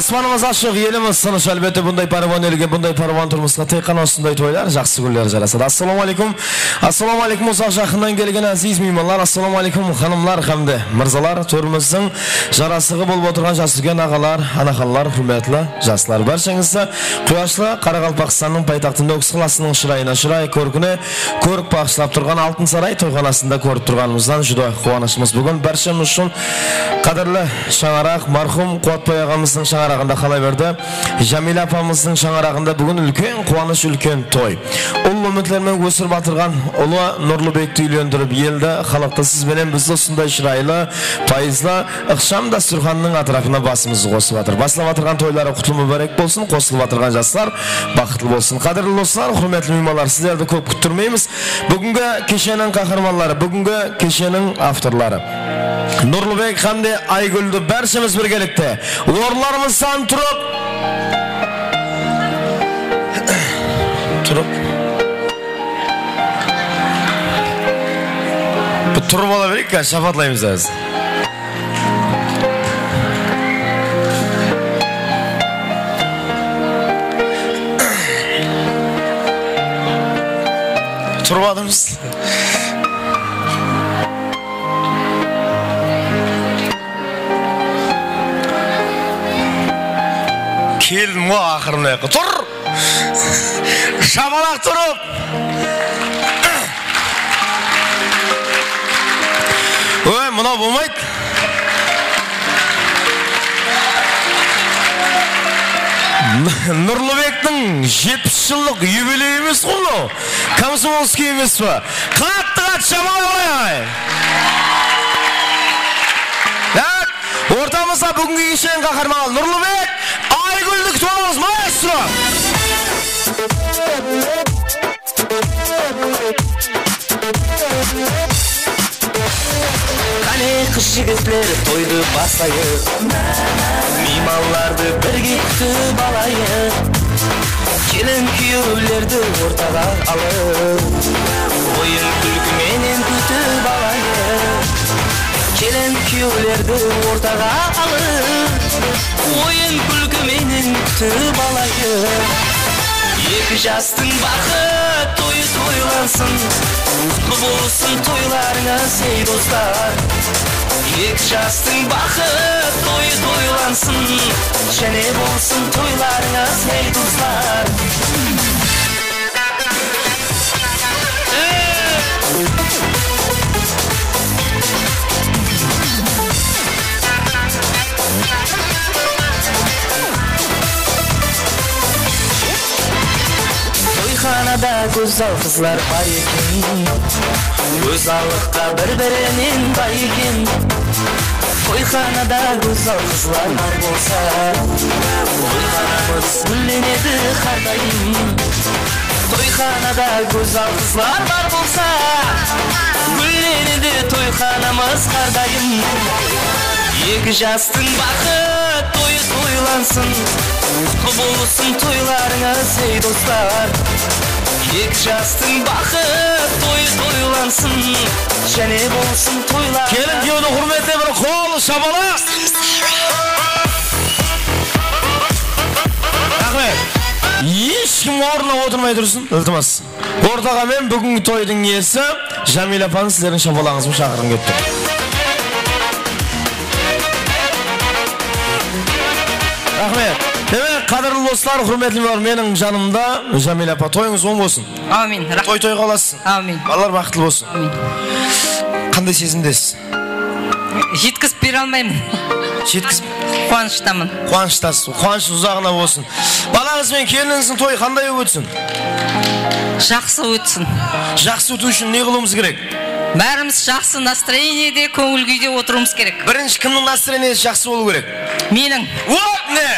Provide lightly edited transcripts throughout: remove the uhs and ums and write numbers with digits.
Asmanımız aşık, elimiz sыныш, әлбетте bunday parvon elге, bunday parvon turmusqa tey qana ostinday to'ylar, жақсы kunlar жарасады. Assalomu alaykum. Assalomu alaykum uzoq yaqindan kelgan aziz mehmonlar. Assalomu alaykum xonimlar hamda mirzalar, to'rimizning jarasığı bo'lib o'tirgan jasligan ağalar, anaxonlar, hurmatli jaslar. Barchangizga quyoshli Qoraqalpog'istonning poytaxtida O'ksqilasining shirayina shiray ko'rkini ko'rk bag'ishlab turgan Oltin saroy to'yxonasida ko'rib turganimizdan juda quvonishimiz. Bugun barchamiz uchun qadrli Şanaraq marhum Quvvatboy ağamızning şanarağında qalayverdi. Jamila apamızning şanarağında bugün ulkan quvonish, ulkan to'y. Ulu ümitlerмен o'sirib atırgan Ulu Nurlubekni uylantirib yelda xalqda siz bilan biz shunday chiroyli, foizli ixcham dasturxonning atrofina basimizni qo'sib atır. Baslab atırgan to'ylari qutlu muborak bo'lsin, qo'shilib atırgan jaslar baxtli bo'lsin. Qadrli do'stlar, hurmatli mehmonlar, sizlarni ko'p kuttirmaymiz. Bugungi kechaning qahramonlari, bugungi kechaning avtorlari Nurlubek hamda Aygulni barchamiz birgalikda o'rlarimizdan turib turib olaverik, shafatlaymiz az. Turib adımız. Kelin mu ahırına tur. Şabalak turup. Oy, buna bulmaydı. Nurlubek'nin 70 yıllık yübileyimiz kulu. Komsomolskiyimiz var. Kat şabalak olayay. Ortamızda bugünkü işin kahramanı Nurlubek, Aygul'duk to'yimiz maestro. Qani qiz yigitlar to'ydi bastayib, mehmonlarni birga kutib olayib, kelin kuyovlarni o'rtaga olib, o'yin kulgi menen kutib olayib, kelin kuyovlarni o'rtaga olib, o'yin kulgi menen kutib olayib, iki jastin baxit to'yi to'ylansın, qutlu bo'lsin to'ylaringiz ey do'stlar. İki jastin baxit to'yi to'ylansın, jane bo'lsin to'ylaringiz ey do'stlar. To'yxonada go'zal qizlar bor ekan, go'zallikqa bir-birining boy ekan. To'yxonada go'zal qizlar bor bo'lsa, to'yxonamiz gullanadi har doim. To'yxonada go'zal qizlar bor bo'lsa, gullanadi to'yxonamiz har doim. Iki jastin baxit to'yi to'ylansın, qutlu bo'lsin to'ylaringiz ey do'stlar. İki jastin baxit to'yi to'ylansın, jane bo'lsin to'ylar. Kelin kuyovni hurmatli bir qo'l shabalaq. Rahmat. Hech kim o'rniga o'tirmay tursin, iltimos. O'rtaga men bugungi to'yning iyesi Jamila apani sizlarning shabalaqingizni chaqirib ketdi. Rahmat. Demek qadrli dostlar, hurmatli var mening janımda Jamila apa to'yingiz o'ng bo'lsin. Amin. To'y qolasın. Amin. Ballar baxtli bo'lsin. Amin. Qanday sezindesiz? Yetkizib bera olmayman. Yetkizib quvonishdaman. Quvonishdasiz. Quvonish uzog'ina bo'lsin. Balangiz bilan keliningizni to'y qanday o'tsin? Жақсы o'tsin. Жақсы o'tishi uchun ne qilamiz kerak? Bәріміз жақсы настроениеде, көңіл күйде отыруымыз керек. Birinchi kimning настроениесі жақсы болу керек? Менің. Вот ne?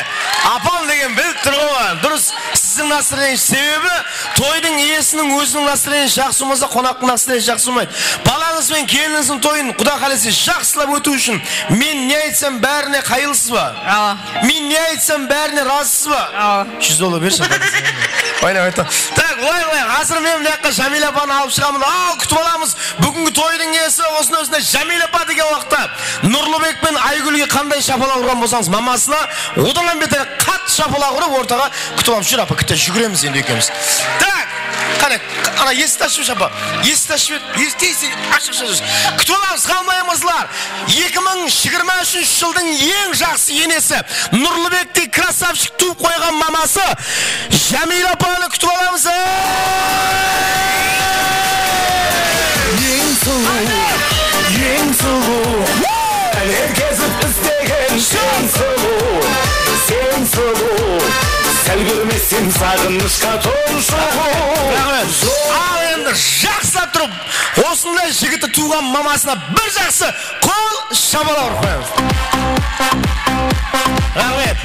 Apam деген bilib turibman. Durust, sizning настроениеңiz sebebi to'yning iyesining o'zining настроениесі жақсы bo'lmasa, qo'noqning настроениесі жақсы bo'lmaydi. Balangiz bilan keliningizning to'yini Xudo xolasa yaxshilab o'tish uchun men ne aytsam bәріне qayilsizmi? Men ne aytsam bәріне rozisizmi? 100 dollar bersin. Oyna. Tak, voy, hozir men bu yoqqa Jamila apani olib chiqamiz. Kutib olamiz. Bugungi to'yning иесі осыны Жәмила апа деген уақытта Нұрлыбек пен Айгүлге қандай шапалақ ұрған болсаңыз, мамасына одан бетер қат шапалақ ұрып ортаға күтіп алып жүр апа, күтіп жүгіреміз енді екеуміз. Так, қане, ана есікті ашып апа, есікті ашып, ашық. Күтіп аламыз, қалмаймызлар. 2023 жылдың ең жақсы енесі Нұрлыбектей красавчик туып қойған мамасы Жәмила апаны күтіп аламыз. Ең сұлу әлем кезіп іздеген сен сұлу, сен сұлу, сәл көрмесем сағынышқа тұншығу. Ал енді жақсылап тұрып, осындай жігіті туған мамасына бір жақсы қол шабала ұрып қоямыз. Рахмет.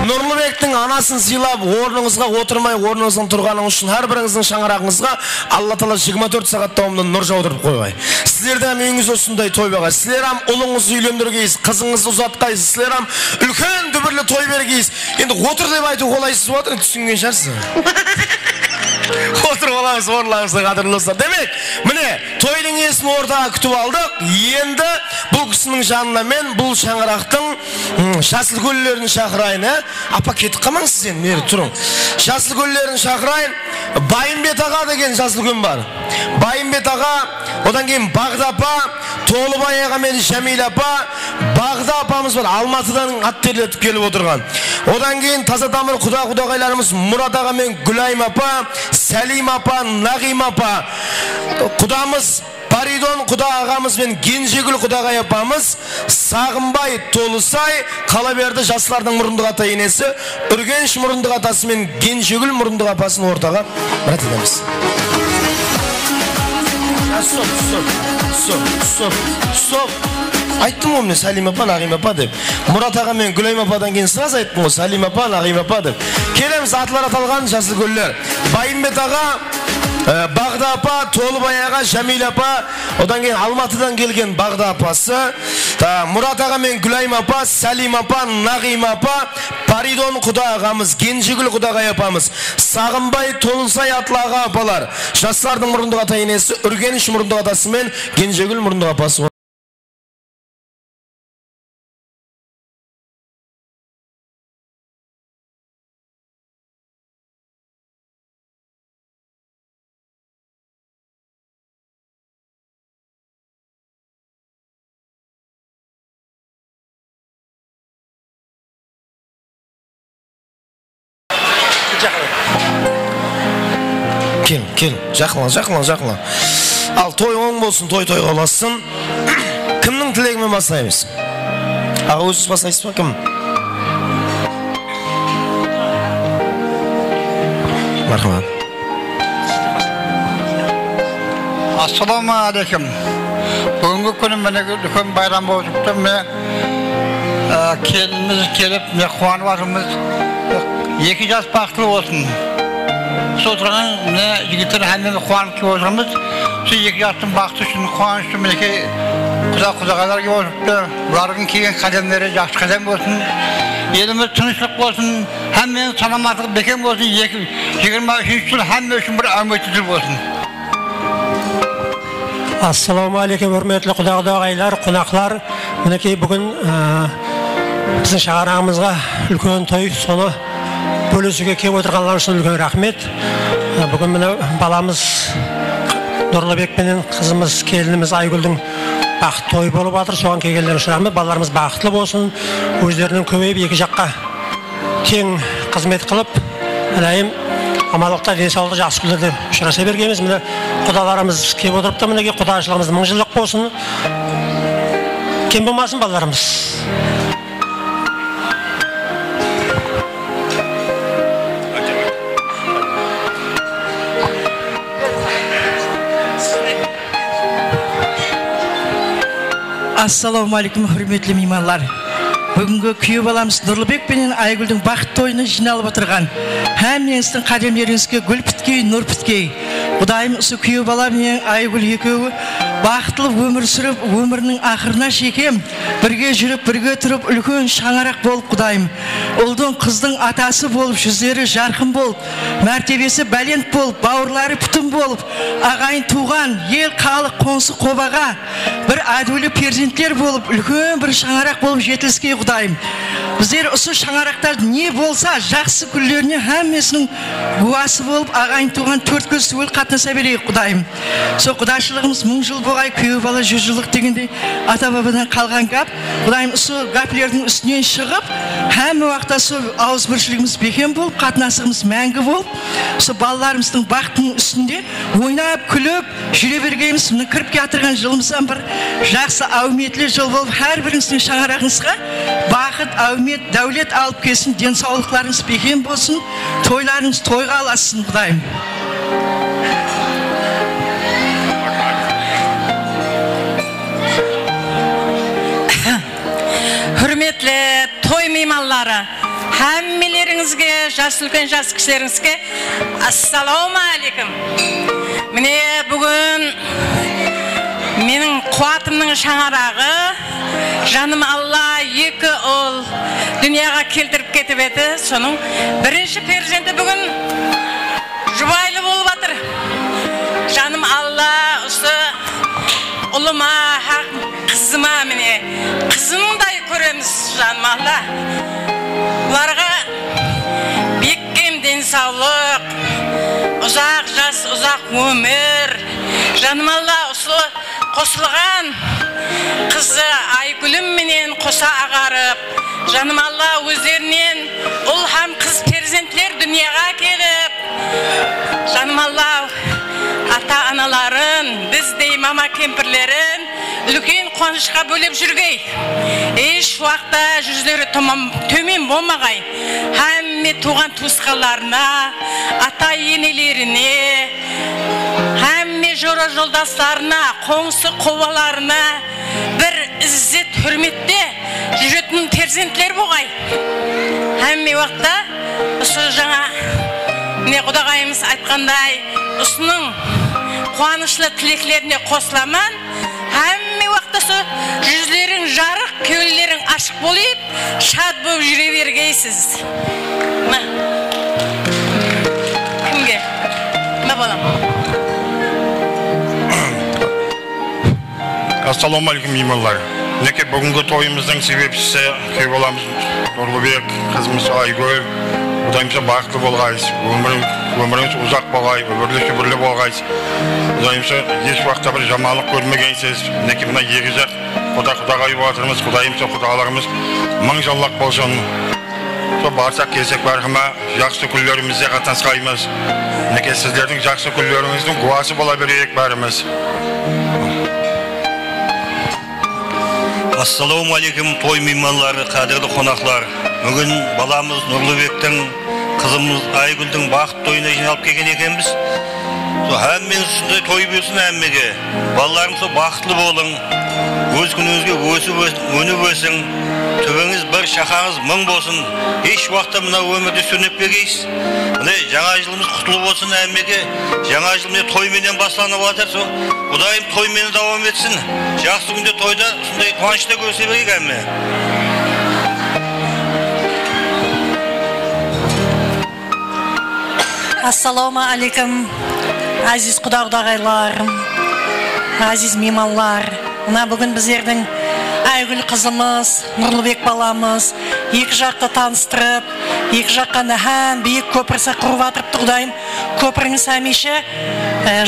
Нұрлыбектің анасын сыйлап, орныңызға отырмай, орныңыздан тұрғаныңыз үшін әрбіріңіздің шаңырағыңызға Алла Тағала 24 сағат давамында нұр жаудырып қойғай. Сіздердің үйіңіз осындай той баға. Сіздер ұлыңызды үйлендіргейсіз, қызыңызды ұзатқайсыз, сіздер үлкен дүбірлі той бергейсіз. Енді отыр деп айту қолайсыз отыр, түсінген шығарсыз. Отыр оламыз, орныңызға қадірлі достар. Демек, міне, тойдың иесін ортаға күтіп алдық. Енді бұл кісінің жанына мен бұл шаңырақтың жасыл гүлдерін шақырайын. Апа кетіп қалмаңыз сіз енді, мені тұрың. Жасыл гүлдерін шақырайын. Байымбет аға деген жасыл гүл бар. Байымбет аға, одан кейін Бағда апа, Толыбай аға мен Жәмила апа, Бағда апамыз бар, Алматыдан ат терлетіп келіп отырған. Одан кейін таза тамыр құдағайларымыз Мұрат аға мен Гүлайым апа, Сәлим апа, Нағим апа, құдамыз Паридон құда ағамыз бен Генжегүл құдағай апамыз, Сағынбай Толысай, Қалаберді жасылардың мұрындық ата енесі, Үргенш мұрындық атасы мен Генжегүл мұрындық апасын ортаға бірат едеміз. Стоп. Айттым ғой, Сәлим апа, Нағим апа деп. Мұрат аға мен Гүлайым ападан кейін сыраз айттым ғой, Сәлим апа, Нағим апа деп. Келеміз атылар аталған жасыл гүлдер. Байымбет аға, Бағда апа, Толыбай аға, Жәмила апа, одан кейін Алматыдан келген Бағда апасы, Мұрат аға мен Гүлайым апа, Сәлим апа, Нағим апа, Паридон құда ағамыз, Генжегүл құдағай апамыз, Сағынбай Толысай атлы аға апалар, жастардың мұрындық ата енесі, Үргеніш мұрындық атасы мен Генжегүл мұрындық апасы. Кел, жақылан. Ал той оң болсын, той қаласын. Кімнің тілегімен бастаймыз? Аға өзіңіз бастайсыз ба, кім? Мархамат. Ассаламу алейкум. Бүгінгі күнім міне үлкен байрам болып шықты. Келініміз келіп, қуанып жатырмыз. 2 жас бақытлы болсын. Отырған жігіттер әмемі қуанып кеп отырмыз. Сол 2 жастың бақыты үшін қуанышты мінекей құда-құдағайлар кеп отырыпты. Бұлардың келген қадамдары жақсы қадам болсын. Еліміз тыныштық болсын, әмменің саламаттығы бекем болсын. 23 жыл әмме үшін бір үмітті жыл болсын. Ассаламу алейкум, үрметлі құда-құдағайлар, қонақлар. Мінекей бүгін біздің шағарағымызға үлкен той, соны бөлісуге кеп отырғанлар үшін үлкен рахмет. Бүгін міне баламыз Нұрлыбек пенен қызымыз, келініміз Айгүлдің бақыт той болып жатыр. Соған келгендер үшін рахмет. Балаларымыз бақытлы болсын, өздерінің көбейіп 2 жаққа тең қызмет қылып, әлайым амалықта денсаулықты жақсы күндерде ұшыраса бергенбіз. Міне құдаларымыз кеп отырыпты, мінеге құдашылығымыз 1000 жылдық болсын. Кем болмасын балаларымыз. Ассаламу алейкум, хүрметлі меймандар. Бүгінгі күйеу баламыз Нұрлыбек пенен Айгүлдің бақыт тойына жиналып отырған. Әмменіздің қадамдарыңызға гүл біткей, нұр біткей. Құдайым осы күйеу бала мен Айгүл екеуі бақытлы өмір сүріп, өмірінің ақырына шекем, бірге жүріп, бірге тұрып, үлкен шаңырақ болып, Құдайым. Ұлдың, қыздың атасы болып, жүздері жарқын болып, мәртебесі бәлент болып, бауырлары бүтін болып, ағайын туған, ел, халық, қонсы қобаға бір әділі перзенттер болып, үлкен бір шаңырақ болып жетіліске, Құдайым. Біздер осы шаңырақтар не болса, жақсы күндеріне әммесінің куәсі болып, ағайын туған төрт көз түгел қатынаса берейік, Құдайым. Со құдайшылығымыз 1000 жыл болғай, күйеу бала 100 жылдық дегенде ата бабадан қалған гап. Құдайым, осы гаплердің үстінен шығып, әмі уақытта со ауызбіршілігіміз бекем болып, қатынасығымыз мәңгі болып, со балаларымыздың бақытының үстінде ойнап, күліп, жүре бергеніміз, мына кіріп келатырған жылымыздан бір жақсы әуметлі жыл болып, әрбіріңіздің шаңырағыңызға бақыт, әумет, дәулет алып келсін, денсаулықтарыңыз бекем болсын, тойларыңыз тойға аласын, Құдайым. Hürmetli toy meymanları, həmmелеріңізге, жас үлкен жас кішілеріңізге ассаламу алейкум. Міне бүгін менің қуатымның шаңырағы, жаным Алла 2 ұл дүнияға келтіріп кетіп еді. Соның бірінші перзенті бүгін жұбайлы болып жатыр. Жаным Алла осы ұлыма, қызыма, міне қызымдай көреміз, жаным Алла. Бұларға бекем денсаулық, ұзақ жас, ұзақ өмір. Жаным Алла осы қосылған қызы Айгүлім менен қоса ағарып, жаным Алла өздерінен ұл һәм қыз перзентлер дүнияға келіп, жаным Алла ата-аналарын, біздей мама кемпірлерін үлкен қуанышқа бөлеп жүргей. Еш уақытта жүздері төмен болмағай. Әмме туған туысқандарына, ата-енелеріне, әмме жора жолдастарына, қоңсы қобаларына бір іззет, хүрметте жүретін перзентлер болғай. Әмме уақытта осы жаңа Құдағайымыз айтқандай, осының қуанышлы тілеклеріне қосыламан. Әмме уақытта жүзлерің жарық, кеулерің ашық болып, шат болып жүре бергейсіз. Кімге? Ма балам? Ассаламу алейкум, меймандар. Неке бүгінгі тойымыздың себепшісі күйеу баламыз Нұрлыбек, қызымыз Айгүл. Құдайымызға бақытты болғайсыз, өміріңіз ұзақ болғай, өмірлі болғайсыз. Құдайымызға еш уақытта бір жамалық көрмегенсіз. Неке мына екі жақ құдағай отырмыз, Құдайымызға құдаларымыз 1000 жыллық болсын. Со барсақ келсек барғыма жақсы күндерімізде қатынасқаймыз. Неке сіздердің жақсы күндеріңіздің куәсі бола берейік бәріміз. Ассаламу алейкум, той мейманлары, қадірлі қонақлар. Бүгін баламыз Нұрлыбектің, қызымыз Айгүлдің бақыт тойына жиналып келген екенбіз. Әммен үстінде той болсын әммеге. Балаларым бақытлы болың. Өз күніңізге өніп өсің. Түбіңіз бір, шақаңыз 1000 болсын. Еш уақытта мына өмірді сөніп бергейсіз. Жаңа жылымыз құтылы болсын әммеге. Жаңа жылымыз тойменен басланып жатыр. Құдайым тойменен давам етсін. Жақсы күнде тойда сондай қуанышта көрсе берейік әмме. Ассаламу алейкум, азиз құдағайларым, азиз мейманлар. Мына бүгін біздердің Айгүл қызымыз, Нұрлыбек баламыз екі жақты таныстырып, екі жаққа һәм биік көпірсі құрып атырып, Құдайым, көпіріңіз әмеше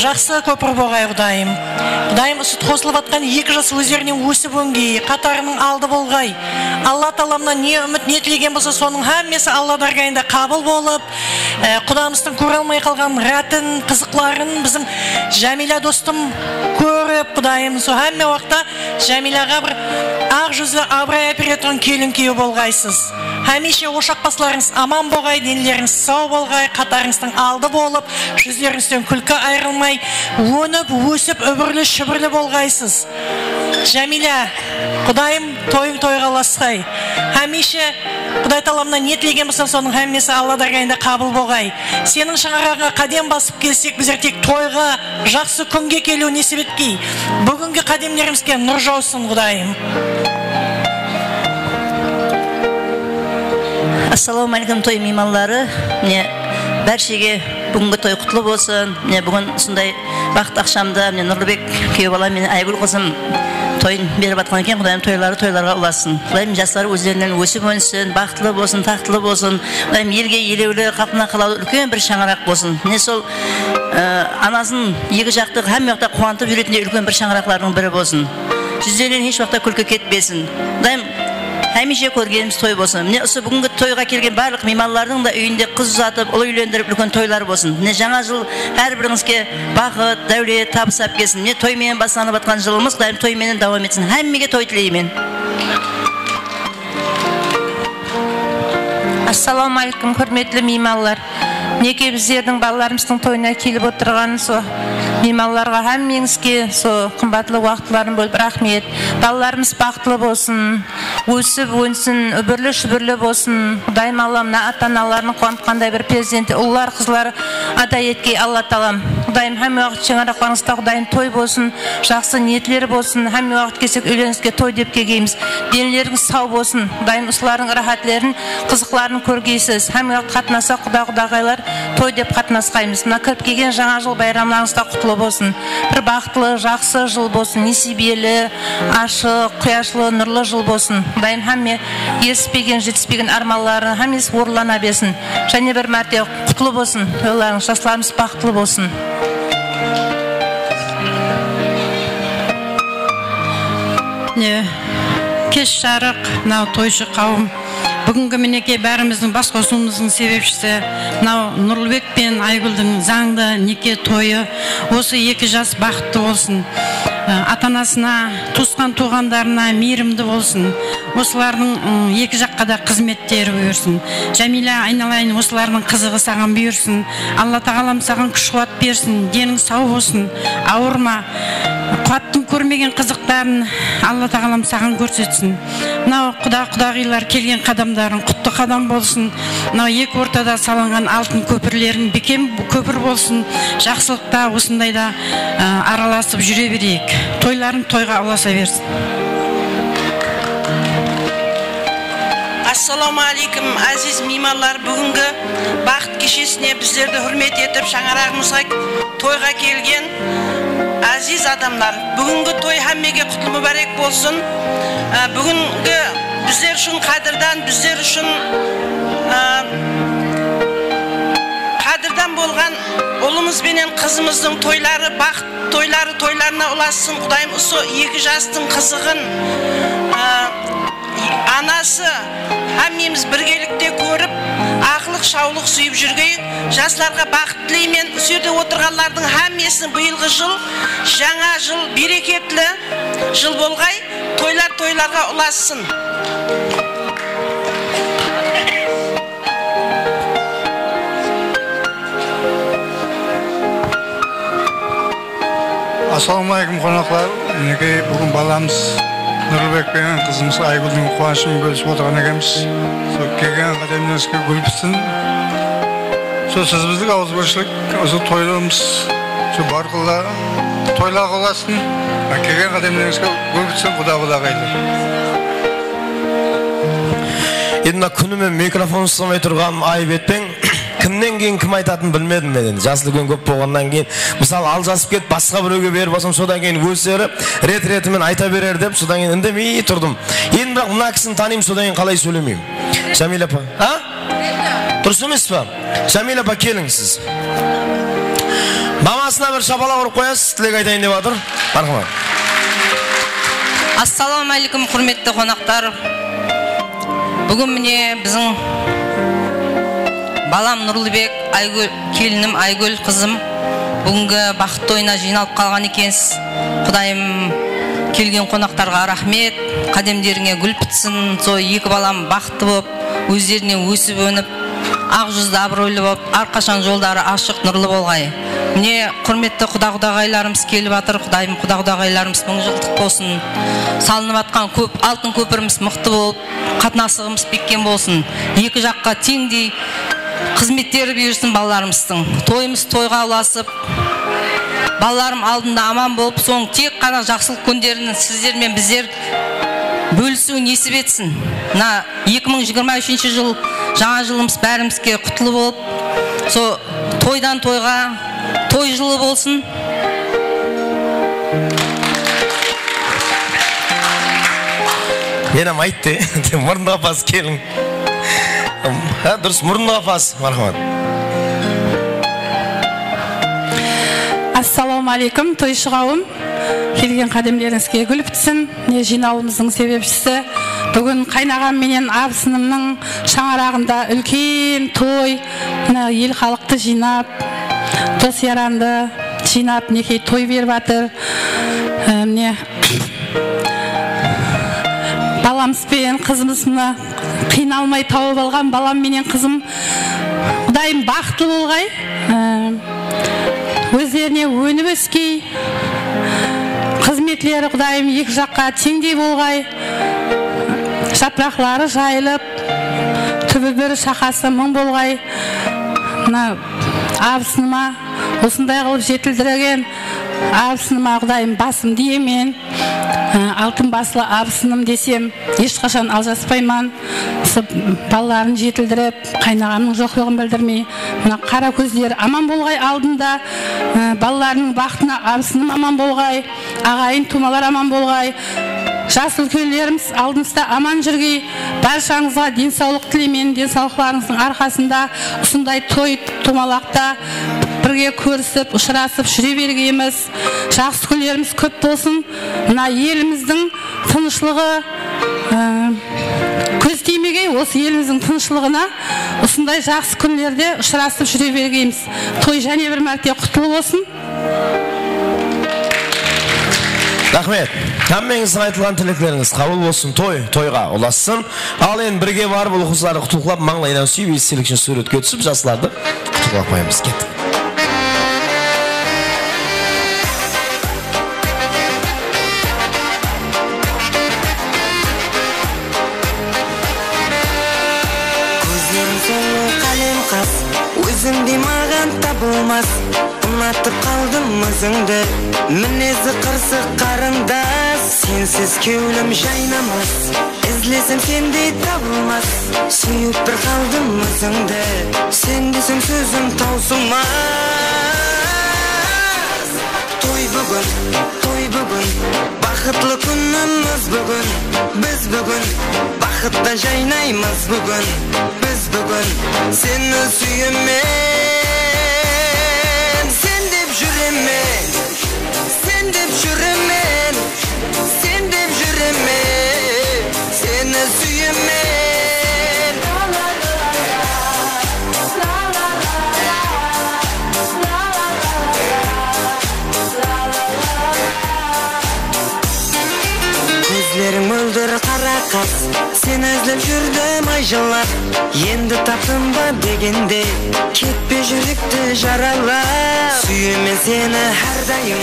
жақсы көпір болғай, Құдайым. Құдайым, үсіт қосылып атқан екі жас өздерінен өсіп өңгей, қатарының алды болғай. Алла Тағаламнан не үміт, не тілеген болса, соның әммесі Алла даргайында қабыл болып, Құдамыздың көре алмай қалған рәтін, қызықларын біздің Жәмила достым көріп, Құдайым, со әмме уақытта Жәмилаға бір ақ жүзі абырай әперетін келін күйеу болғайсыз. Әмеше ошақ басыларыңыз аман болғай, денелеріңіз сау болғай, қатарыңыздың алды болып, жүздеріңізден күлкі айрылмай, өніп, өсіп, өбірлі, шүбірлі болғайсыз. Жәмила, Құдайым тойың тойға ласқай. Әмеше Құдай Тағаламнан не тілеген болса, соның әммесі Алла дарайында қабыл болғай. Сенің шаңырағыңа қадем басып келсек, біздер тек тойға, жақсы күнге келу несіп еткей. Бүгінгі қадемлерімізге нұр жаусын, Құдайым. Ассалаумағалейкум, той мейманлары. Бәршеге бүгінгі той құтлы болсын. Бүгін сондай бақыт ақшамда Нұрлыбек күйеу бала мен Айгүл қызым тойын беріп атқан екен. Құдайым тойларға ұласын. Құдайым жастары өздерінен өсіп өнсін, бақытлы болсын, тақтылы болсын. Құдайым елге елеулі, қалпына қалаулы үлкен бір шаңырақ болсын. Сол анасын екі жақтық һәм уақытта қуантып жүретіндей үлкен бір шаңырақлардың бірі болсын. Жүздерінен еш уақытта күлкі кетпесін. Құдайым Həmişə көргеніміз той болсын. Осы бүгінгі тойға келген барлық мейманлардың да үйінде қыз ұзатып, ұлы үйлендіріп үлкен тойлар болсын. Жаңа жыл әрбіріңізге бақыт, дәулет, табыс алып келсін. Тоймен басталып жатқан жылымыз Құдайым тоймен давам етсін. Әммеге той тілеймін. Ассалаумағалейкум, құрметті мейманлар. Неке біздердің балаларымыздың тойына келіп отырған со мейманларға әммеңізге со қымбатлы уақытларын бөліп рахмет. Балаларымыз бақытлы болсын, өсіп өнсін, үбірлі шүбірлі болсын. Құдайым Алламна ата-аналарын қуантқандай бір перзенті ұллар қызлар ата еткей Алла Тағалам. Құдайым әм уақыт шаңырақларыңызда Құдайым той болсын, жақсы ниетлері болсын. Әм уақыт кесек үйленіске той деп кегейміз. Денелеріңіз сау болсын. Құдайым ұсылардың рахатлерін, қызықларын көргейсіз. Әм уақыт қатынаса құда-құдағайлар той деп қатынасқаймыз. Мына кіріп келген жаңа жыл байрамларыңызда құтлы болсын. Бір бақытлы, жақсы жыл болсын. Несібелі, ашық, құяшылы, нұрлы жыл болсын. Құдайым әмме еспеген, жетіспеген армалары әмес орлана бесін. Және бір мәрте құтлы болсын. Тойларыңыз, жастарымыз бақытлы болсын. Кеш жарық, мынау тойшы қауым. Бүгінгі мінеке бәріміздің бас қосуымыздың себепшісі мынау Нұрлыбек пен Айгүлдің заңды неке тойы. Осы екі жас бақытты болсын. Ата-анасына, туысқан туғандарына мейірімді болсын. Осылардың екі жаққа да қызметтері бұйырсын. Жәмила айналайын, осылардың қызығы саған бұйырсын. Алла Тағалам саған күш қуат берсін. Денің сау болсын, ауырма. Қуаттың көрмеген қызықтарын Алла Тағалам саған көрсетсін. Мынау құдағилар келген қадамдарын құтты қадам болсын. Мынау екі ортада салынған алтын көпірлерін бекем көпір болсын. Жақсылықта осындайда араласып жүре берейік. Тойларын тойға ұласа берсін. Ассалаумағалейкум, әзиз мейманлар, бүгінгі бақыт кешесіне біздерді хүрмет етіп шаңырағымызға тойға келген әзиз адамдар. Бүгінгі той әммеге құтлы мүбәрек болсын. Бүгінгі біздер үшін қадірдан, біздер үшін қадірдан болған ұлымыз бенен қызымыздың тойлары, бақыт тойларына ұласын. Құдайым осы екі жастың қызығын анасы әммеміз біргелікте көріп, ақылық шаулық сүйіп жүргей, жастарға бақыт тілеймен. Сөйде отырғанлардың әммесін бұйылғы жыл, жаңа жыл, берекетлі жыл болғай, тойларға ұласын. Ассалаумағалейкум қонақтар. Бүгін баламыз Нұрлыбек пен қызымыз Айгүлдің қуанышымен бөлісіп отырған екенбіз. Келген қадамыңызға гүл бітсін. Сізбіздің ауызбіршілік, осы тойларымыз барқылда тойларға ұласын. Келген қадамыңызға гүл бітсін, құда-құдағайлар. Енді күнімен микрофон ұстамай тұрған Айбетпен кімнен кейін кім айтатын білмедім мен. Жасыл күн көп болғаннан кейін, мысалы алжасып кетіп басқа біреуге беріп болсам, содан кейін өздері рет-ретімен айта берер деп, содан кейін үндемей тұрдым. Енді бірақ мына кісіні танимын, содан кейін қалай сөйлемеймін. Жәмила апа, дұрыс емес па? Жәмила апа, келіңіз сіз. Мамасына бір шапалақ ұрып қоясыз, тілек айтайын деп жатыр. Мархамат. Ассалаумағалейкум, құрметті қонақтар. Бүгін міне біздің балам Нұрлыбек, келінім Айгүл қызым бүгінгі бақыт тойына жиналып қалған екенсіз. Құдайым келген қонақтарға рахмет, қадемдеріңе гүл бітсін. Сол екі балам бақытты болып, өздеріне өсіп өніп, ақ жүзді абыройлы болып, әрқашан жолдары ашық нұрлы болғай. Міне құрметті құда-құдағайларымыз келіп жатыр. Құдайым құда-құдағайларымыз мың жылдық болсын. Салынып жатқан алтын көпіріміз мықты болып, қатынасығымыз беккен болсын. Екі жаққа теңдей қызметтері берсін балаларымыздың. Тойымыз тойға ұласып, балаларым алдында аман болып, соң тек қана жақсылық күндерінің сіздермен біздер бөлісуін несіп етсін. 2023 жыл жаңа жылымыз бәрімізге құтлы болып, со тойдан тойға той жылы болсын. Енем айтты, мұрынға пас келің. Дұрыс, мұрынға пас, мархамат. Ассаламу алейкум, тойшы қауым. Келген қадемлеріңізге гүл бітсін. Жиналуымыздың себепшісі бүгін қайнағам менен абысынымның шаңырағында үлкен той, ел халықты жинап, дос яранды жинап, неке той беріп жатыр. Баламызбен қызымызны қиналмай тауып алған балам менен қызым Құдайым бақытлы болғай, өздеріне өніп өскей, қызметлері Құдайым екі жаққа теңдей болғай, жапырақлары жайылып, түбі бір шақасы мың болғай. Абысыныма осындай қылып жетілдірген абысыныма Құдайым басым деймен, алтын басылы абысыным десем ешқашан алжаспайман. Балаларын жетілдіріп, қайнағамның жоқлығын білдірмей, қара көздері аман болғай алдында, балаларының бақытына абысыным аман болғай, ағайын тумалар аман болғай, жас үлкендеріміз алдымызда аман жүргей, баршаңызға денсаулық тілеймін. Денсаулықтарыңыздың арқасында осындай той томалақта бірге көрісіп, ұшырасып жүре бергейміз. Жақсы күндеріміз көп болсын. Мына еліміздің тынышлығы көз тимегей, осы еліміздің тынышлығына осындай жақсы күндерде ұшырасып жүре бергейміз. Той және бір мәрте құтлы болсын. Рахмет. Hammenizдің айтылған тілектеріңіз қабыл болсын, тойға ұлассын. Ал енді бірге барып, ұл қыздарды құттықтап, маңлайдан сүйіп, естелік үшін суретке түсіп, жасыларды құттықтап қоямыз. Кеттік. Көздерің солы қалем қас, өзіңдей маған табылмас. Ұнатып қалдым өзіңді, мінезі қырсық қарындас. Сенсіз кеулім жайнамас, ізлесем сендей табылмас. Сүйіп бір қалдым өзіңді, сен десем сөзім таусылмас. Той бүгін, бақытлы күніміз бүгін. Біз бүгін, бақытта жайнаймыз бүгін. Біз бүгін, сені сүйемен. Sen de jüremen, seni süyemen. Gözlerim öldür kara kas, sen özlep жүрдім айжалап. Енді таптым ба дегенде, кетпе жүректі жаралап. Сүйемен сені әрдайым,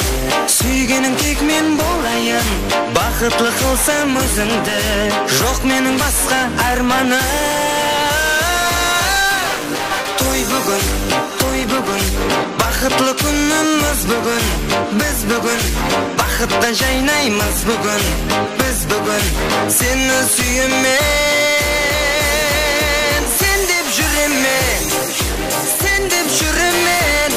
сүйгенің тек мен болайын. Бақытлы қылсам өзіңді, жоқ менің басқа арманым. Той бүгін, бақытлы күніміз бүгін. Біз бүгін, бақытта жайнаймыз бүгін. Біз бүгін, сені süyemen. Sen деп жүремен,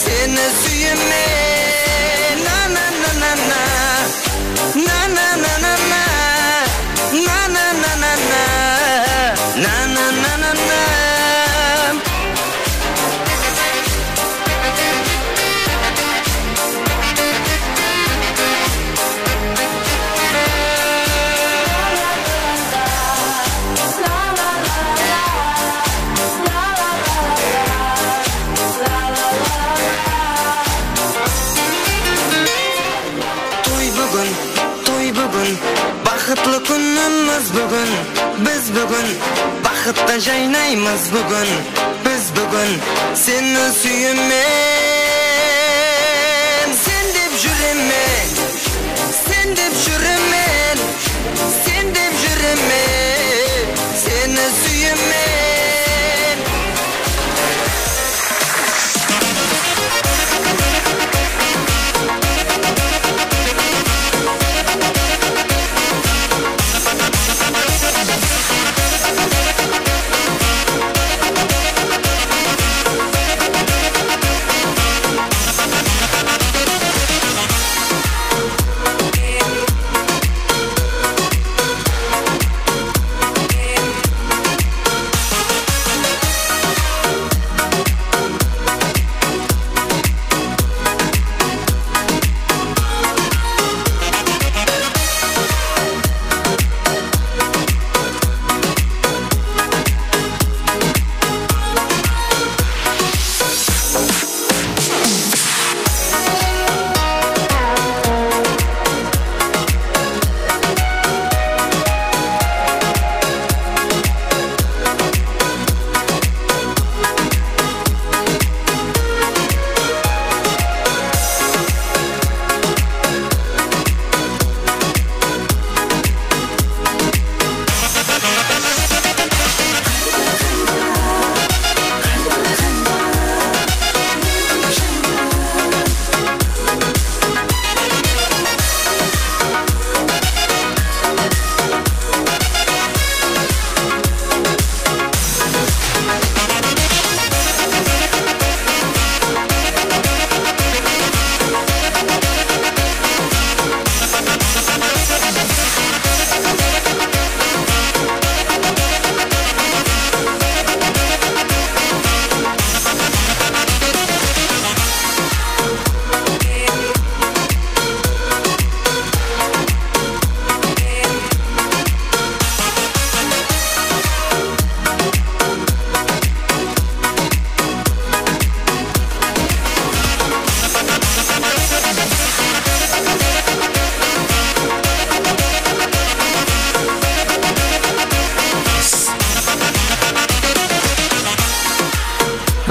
seni süyemen. Na na na na na, na na na na na, na na na na na, na na na na na. Бақытлы күнім Günümüz bugün, biz bugün Bakıtta jaynaymiz bugün, biz bugün Seni süyümen Sen dep jüremen, sen dep jüremen Sen dep jüremen, seni süyümen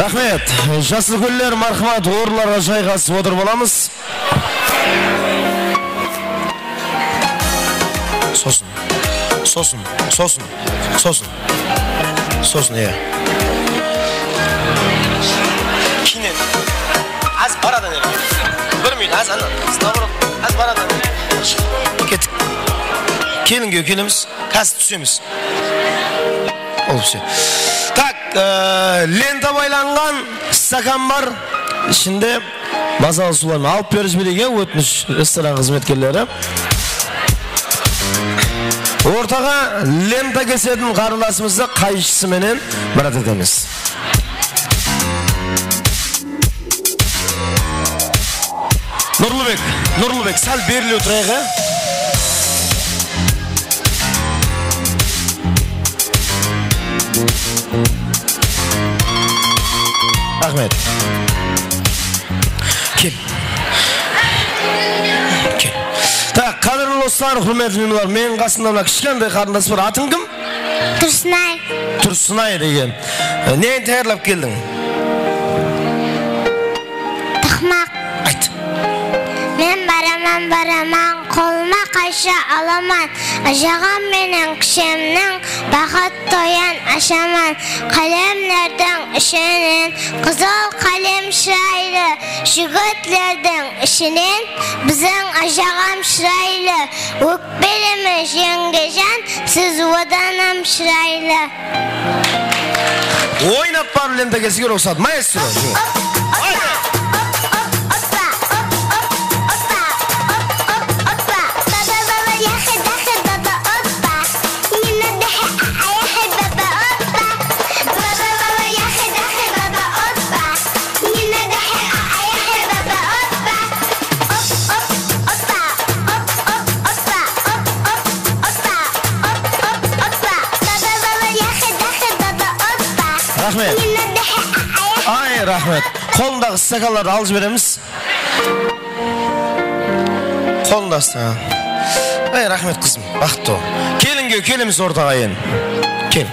Rahmet, жасыл гүллер мархамат орынларға жайғасып отырып аламыз. Сосын, иә. Кинен, аз барадан еді. Бір мейл, аз барадан. Кеттік. Келінге келеміз, қазір түсеміз. Ол все. Так, лента байланған стакан бар. Ішінде базалы суларын алып беріш береге өтініш ресторан қызметкерлері. Ортаға лента кесетін қарындасымызды қайшысыменен барат етеміз. Нұрлыбек, сәл берілі отырайға. Рахмет. Кел. Так, қадірлі достар, құрметті меймандар, менің қасымда мына кішкентай қарындас бар. Атың кім? Тұрсынай деген. Нені таярлап келдің? Тақмақ. Айт. Мен бараман, қолыма қайша аламан. Ажағам менің кішемнің бақыт тоян ашаман. Қалемлердің ішінен қызыл қалем шырайлы. Жігітлердің ішінен біздің ажағам шырайлы. Өкпеліме жеңгежан, сіз оданым шырайлы. Ойнап бар лента кесіге рұқсат. Маэстро. Рахмет. Ай, рахмет. Қолындағы стаканларды алып жібереміз. Қолында стакан. Рахмет қызым, бақытты. Келінге келеміз ортаға ен. Кел.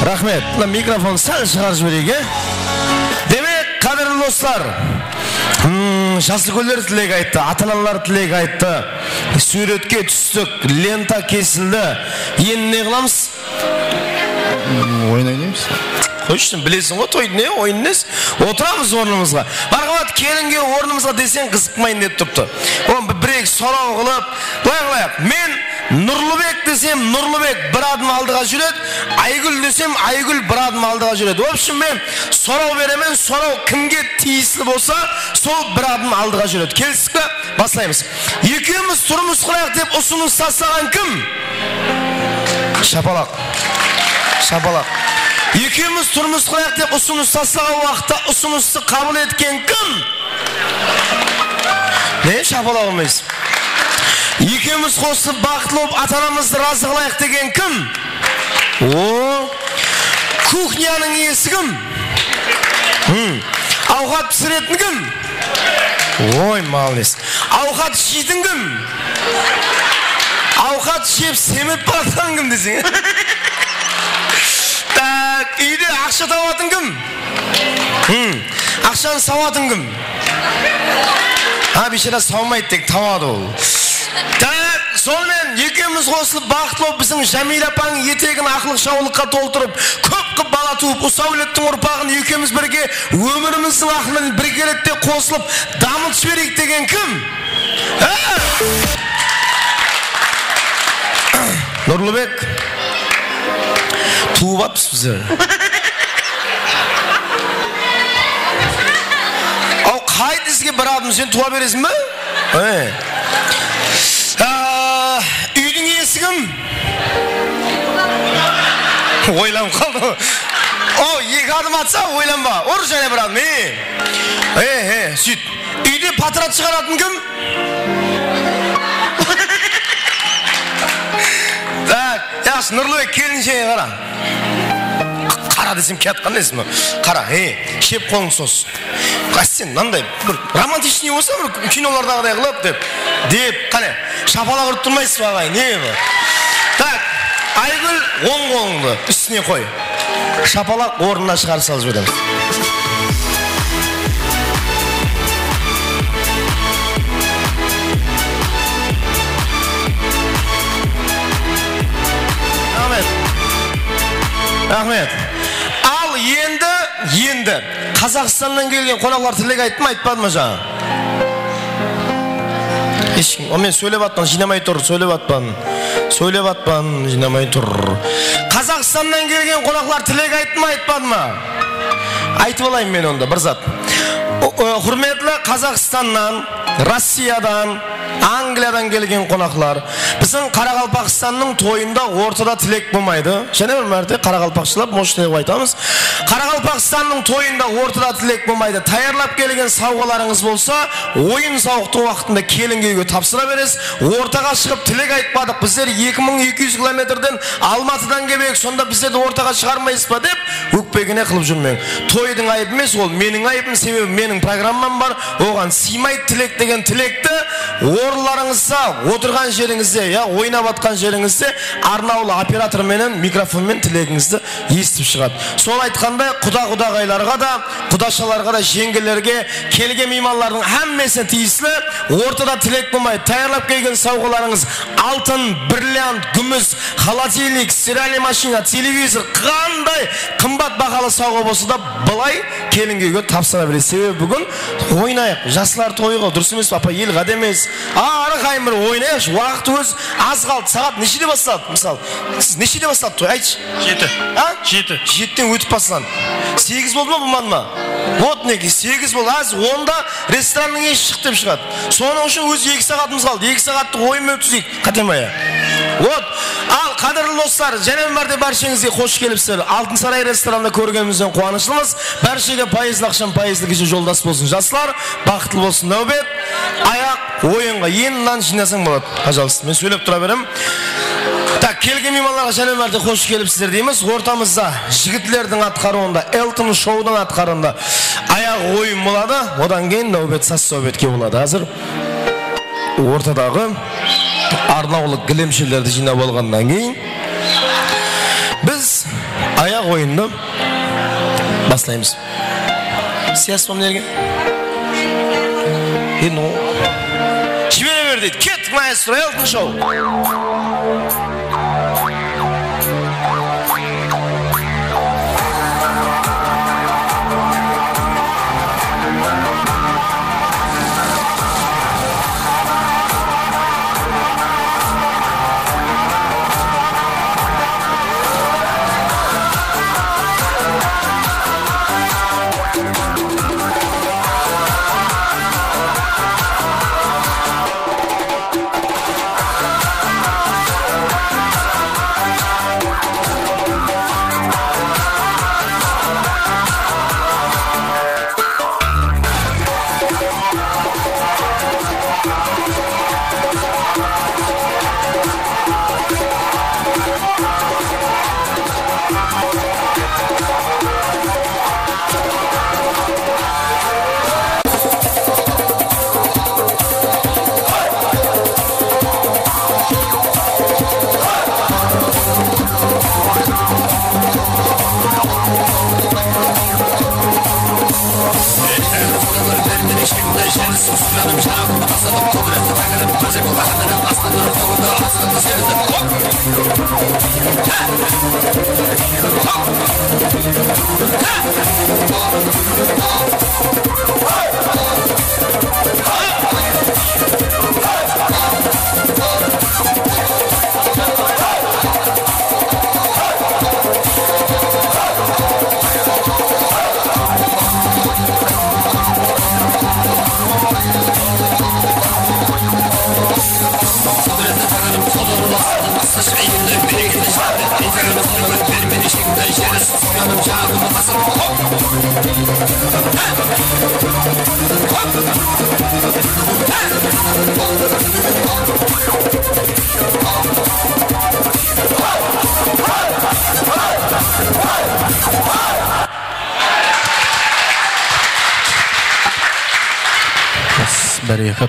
Рахмет. Микрофон сәл шығарып жіберейік. Демек, қадірлі достар, жасылкөлдер тілек айтты, ата-аналар тілек айтты, суретке түстік, лента кесілді. Енді не қыламыз? Ойнаймыз. Қойшын, білесің ғой, тойды не, ойын нес? Отырамыз орнымызға. Барғабат, келінге орнымызға десең қызықмайын деп тұрыпты. Бір-ек сорау қылып, былай-былай, мен Нұрлыбек десем, Нұрлыбек бір адым алдыға жүреді, Айгүл десем, Айгүл бір адым алдыға жүреді. В общем, мен сорау беремен, сорау кімге тиісілі болса, сол бір адым алдыға жүреді. Келістік пе? Басылаймыз. Екеуміз тұрмыс құрайық деп ұсыныс тастаған кім? Шапалақ. Шапалақ. Екеуміз тұрмыс құрайық деп ұсыныс тастаған уақытта ұсынысты қабыл еткен кім? Не? Шапалақ olmayız. Екеуміз қосып бақытлы болып ата-анамызды разы қылайық деген кім? О, кухняның иесі кім? Ауқат пісіретін кім? Ой, молодец. Ауқат жейтін кім? Ауқат жеп семіп баратқан кім десең? Так, үйде ақша табатын кім? Ақшаны сауатын кім? Бешара саумайды тек табады ол. Так, сонымен екеуміз қосылып бақытлы болып біздің Жәмила апаның етегін ақылық шаулыққа толтырып, көп бала туып, Усаулеттің ұрпағын екеуміз бірге өміріміздің ақылын бірге ретте қосылып дамытып жіберейік деген кім? Нұрлыбек, туып апсыз біздер. Ау, қайт ізге бір адым сен туа бересің бе? Үйдің иесі кім? Ойланып қалды. О, екі адым атса ойланба. Ұр және бір адым. Сөйт. Үйде патрат шығаратын кім? Так, яқшы, Нұрлыбек келіншеге қара. Қара десем кетқан десім. Қара, шеп қолың сос. Сен мынандай бір романтичный болса, бір кинолардағыдай қылып деп, қане, шапалақ ұрып тұрмайсыз ба ағай, не бұл? Так, Айгүл оң қолыңды үстіне қой. Шапалақ орнына шығарып салып жібереміз. Рахмет. Ал енді Қазақстаннан келген қонақтар тілек айтты ма, айтпады ма жаңа? Ешкім, мен сөйлеп атпан, жинамай тұр, сөйлеп атпан, жинамай тұр. Қазақстаннан келген қонақтар тілек айтты ма, айтпады ма? Айтып алайын мен онда, бір зат. Құрметлі Қазақстаннан, Россиядан, Англиядан келген қонақлар, біздің Қарақалпақстанның тойында ортада тілек болмайды. Және бір мәрте Қарақалпақшылап, мощный айтамыз. Қарақалпақстанның тойында ортада тілек болмайды. Таярлап келген сауғаларыңыз болса, ойын сауықтың уақытында келінге үйге тапсыра бересіз. Ортаға шығып тілек айтпадық. Біздер 2200 километрден Алматыдан келбек, сонда біздерді ортаға шығармайсыз ба деп, өкпегіне қылып жүрмең. Тойдың айып емес, ол менің айыбым, себебі менің программам бар. Оған сыймайды тілек деген тілекті орынларыңызда, отырған жеріңізде, ойнап атқан жеріңізде арнаулы операторменен, микрофонмен тілегіңізді естіп шығады. Сол айтқандай құда-құдағайларға да, құдашаларға да, жеңгелерге, келген меймандардың әммесіне тиісілі ортада тілек болмайды. Таярлап келген сауғаларыңыз алтын, бриллиант, күміс, холодильник, стиральный машина, телевизор, қандай қымбат бағалы сауға болса да былай келінге үйге тапсыра бересіз. Себебі бүгін ойнайық, жасылар тойға, дұрыс емес папа, ел қадам емес. Ары қайым бір ойнайықшы, уақыт өз аз қалды. Сағат нешеде басталды? Мысалы, сіз нешеде басталды той? Айтшы. 7. 7-тен өтіп басталды. 8 болды ма, болмады ма? Вот неге 8 болды. Аз 10-да ресторанның еш шық деп шығады. Соның үшін өз 2 сағатымыз қалды. 2 сағатты ойын өткізейік. Қатемая. Вот. Ал қадірлі достар, және мәрте баршаңызға қош келіпсіздер. Алтын сарай ресторанында көргенімізден қуаныштымыз. Баршаға пайызлы ақшам, пайызлы кеше жолдас болсын. Жастар, бақытлы болсын. Нәубет, аяқ ойынға енді жинасаң болады. Пожалуйста, мен сөйлеп тұра берем. Так, kelgen mehmonlarga jana märte hoş kelipsizler deymiz. Ortamızda jigitlerдің atqaruында, Elton Show'ның atqarında аяқ oyun болады. Odan keyin nöbet saz söhbetke болады. Hazır ortaдағы арнаулы гілемшелерді жинап алғаннан кейін біз аяқ ойынды бастаймыз. Сияс помнерге? Жібере бер дейді. Кеттік маэстро, Elton Show.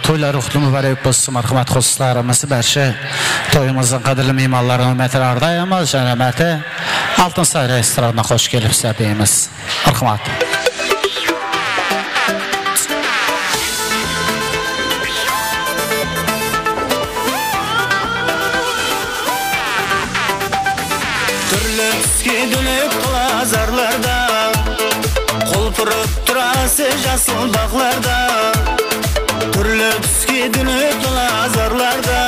Toylar ruhlu mübarek bolsun, marhamat dostlarımız, bərşi toyumuzun qadirli mehmanlarının hürmətini ardayımız, hürməti Altın Saray restoranına xoş gəlibsizlər deyimiz. Marhamat. Türlü tüske dönüp pazarlarda, qolpurub turası jasıl bağlarda. Türlü tüske dönüp lazarlarda,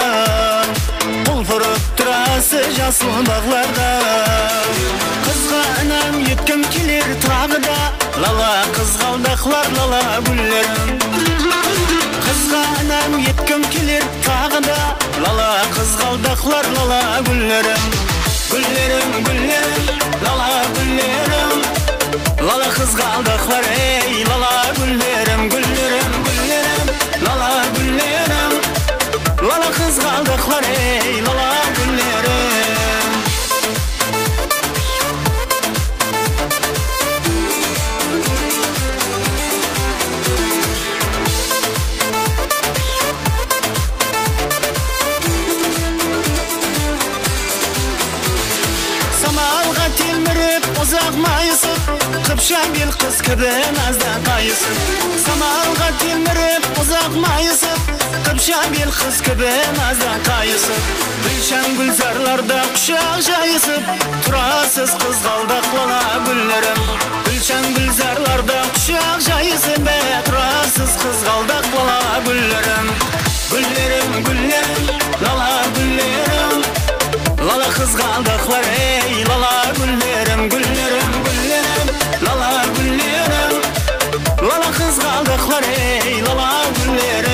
qolpurub turası jasıl bağlarda. Kızga anam yetkim kelir tağıda, lala kızgaldaqlar lala güllerim. Kızga anam yetkim kelir tağıda, lala kızgaldaqlar lala güllerim. Güllerim, güllerim, lala güllerim. Lala kızgaldaqlar ey lala güllerim, güllerim, güllerim. Lala güllerim, lala kızgaldaqlar ey lala güllerim. Samalga tilmirip uzak mayısıp, Kıpşa bir kız kıbın azda kayısıp. Samalga tilmirip uzak mayısıp, Kıpşa bir kız kıbın azda kayısıp. Gülşen gülzarlarda kuşak jayısıp, Turasız kızgaldaqlala güllerim. Gülşen gülzarlarda kuşak jayısıp, Turasız kızgaldaqlala güllerim. Güllerim, güllerim, lala güllerim. Lala kızgaldaqlar ey lala güllerim, güllerim, güllerim. Lala güllerim, lala kızgaldaqlar ey lala güllerim.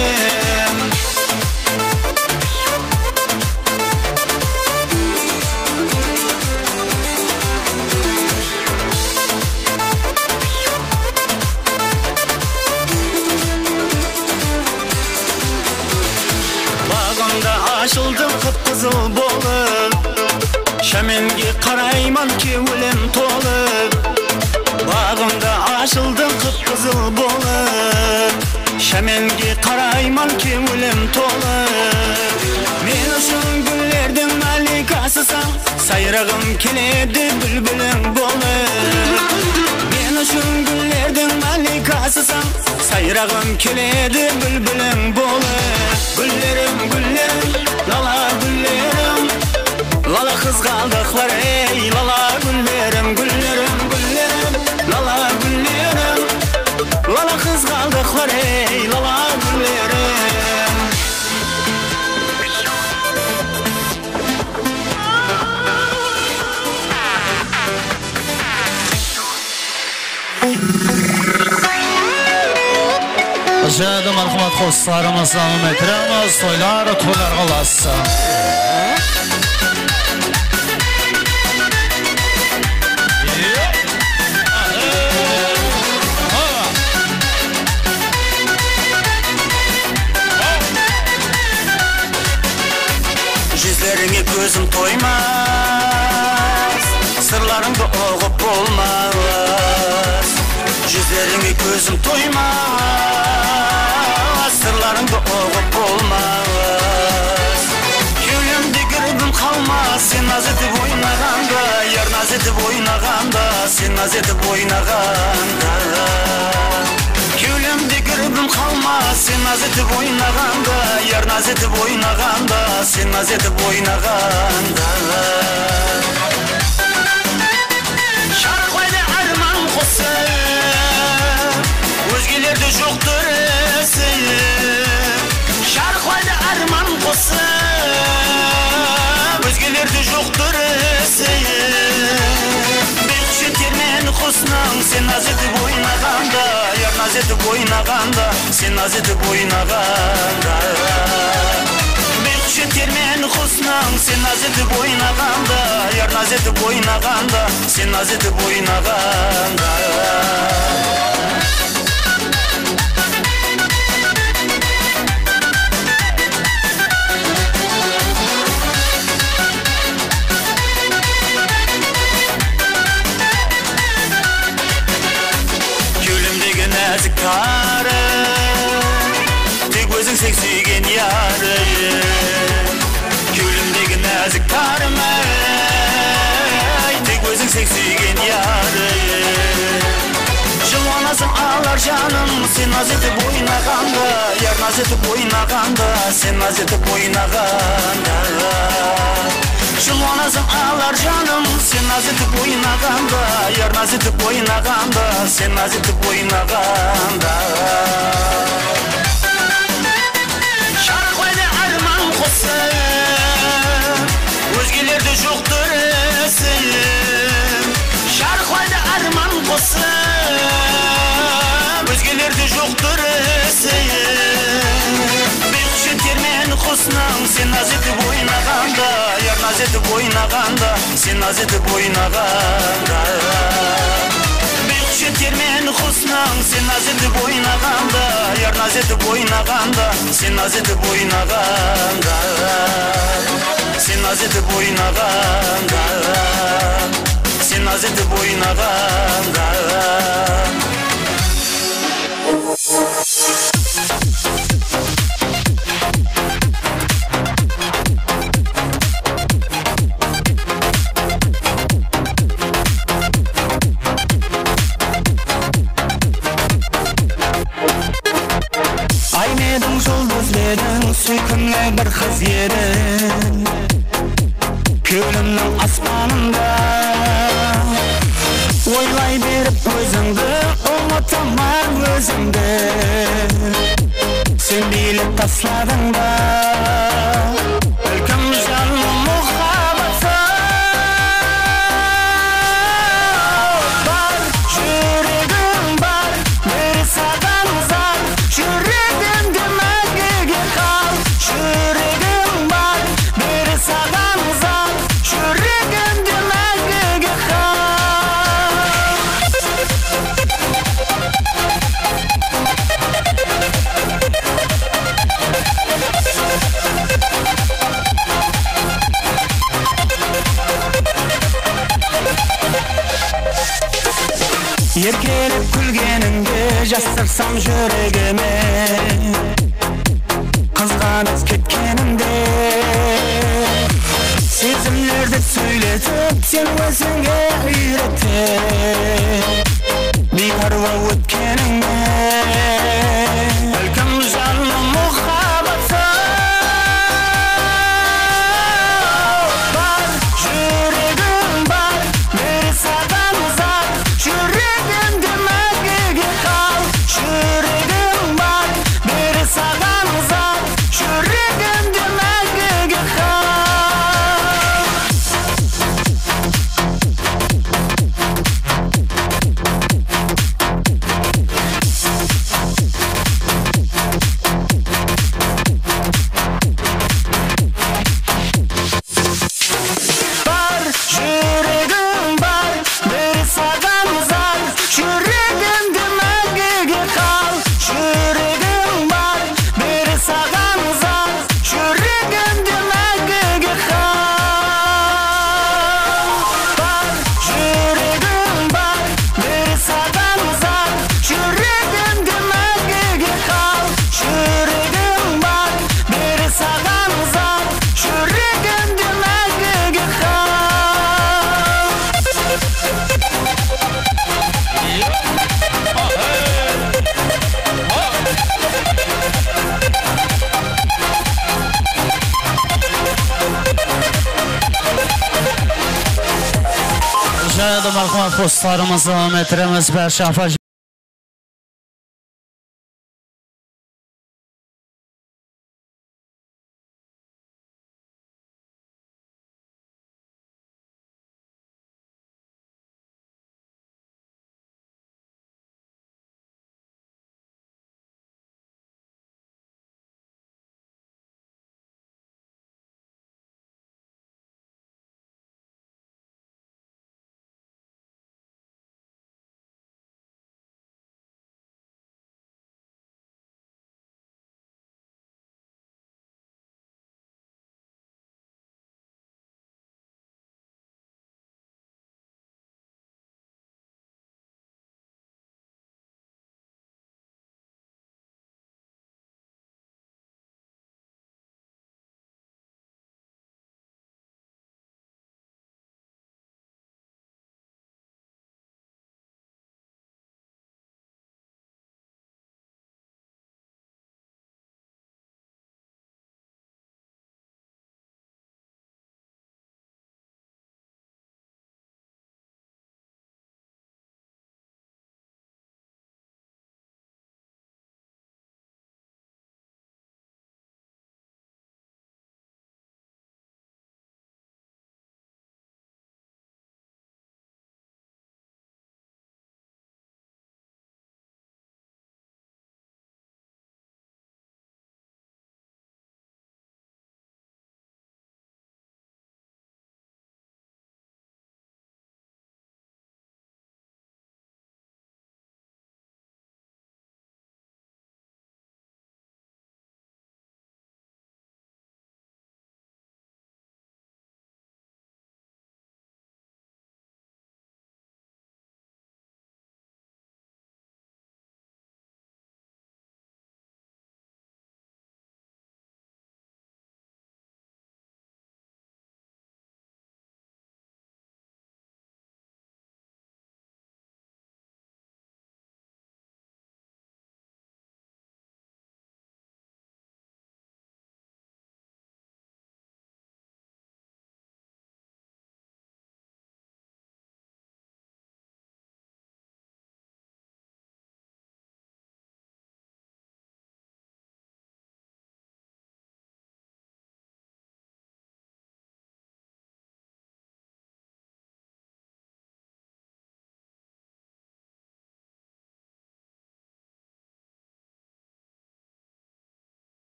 açıldım kıpkızıl bolup Şemenge qarayman kevlim tolup Bağımda açıldım kıpkızıl bolup Şemenge qarayman kevlim tolup Men üçün güllerдің malikasısan Sayrağım keledi bülbülüm bolup Men üçün güllerдің malikasısan Sayrağım keledi bülbülüm bolup Güllerim güllerim lala güllerim Lala kız kaldıklar ey lala güllerim Güllerim güllerim lala güllerim Lala kız kaldıklar ey lala güllerim Aşağıda marhamat dostlarımız devam ettiremiz. Toylar qalası. Yüzlerine gözüm toymaz Sırlarında oğup olmaz Yüzlerine gözüm toymaz Sırlarında oğup olmaz Köyümde gürübüm kalmaz Sen naz edip oynaganda Yar naz edip oynaganda Sen naz edip oynaganda Köyümde gürübüm kalmaz Sen naz edip oynaganda Yar naz edip oynaganda Sen naz edip oynaganda Şarkıyla arman kosu Özgelerde yoktur esi Şarkıyla arman kosu Özgelerde yoktur esi Bir termen kusnan Sen naz edip oynaganda Yar naz edip oynaganda Sen naz edip oynaganda Termen kusnan Sen naz edip oynaganda Yar naz edip oynaganda Sen naz edip oynaganda Gülümdeki nazik tarı Tek özün seksiygen yarı Gülümdeki nazik tarım Tek özün seksiygen yarı Jılvanasın ağlar canım Sen naz edip oynaganda Yar naz edip oynaganda Sen naz edip oynaganda Jılvanasın ağlar canım Sen naz edip oynaganda Yar naz edip oynaganda Sen naz edip oynaganda Şarkıyla arman kosu Özgelerde yoktur esim Şarkıyla arman kosu Özgelerde yoktur esim Bir kişi termen kusnan Sen naz edip oynaganda Yar naz edip oynaganda Sen naz edip oynaganda Bir kişi termen kusnan Sen naz edip oynaganda Yar naz edip oynaganda Sen naz edip oynaganda Sen naz edip oynaganda Sen naz edip oynaganda Aymedim жұлдызлерің Сүйкімге бір қыз едің Көлімнің аспанында Ойлай беріп өзіңді Ұмытамам өзіңді Сен билеп тасладың ба Бәлкім жаным мұхаббатсыз Бар, жүрегім бар Бір саған зар Жүрегімді мәңгіге қал Жүрегім бар Бір саған зар Жүрегімді мәңгіге қал Еркелеп күлгеніңде жасырсам жүрегіме Қызғанып кеткенімде Сезімлерді сөйлетіп сен өзіңе үйретіп Бейпарва өткеніңе Бәлкім жаным мұхаббатсың Бар жүрегім бар бері саған зар Жүрегімді мәңгіге қал Жүрегім бар бері саған зар Жүрегімді мәңгіге қал Бар жүрегім бар бері саған зар Жүрегімді мәңгіге қал Жүрегім бар бері саған зар Жүрегімді мәңгіге қал Бар жүрегім бар бері саған зар Жүрегімді мәңгіге қал Жүрегім бар бері саған зар Жүрегімді мәңгіге қал Şayada marhum postlarımızı metremiz Berşafa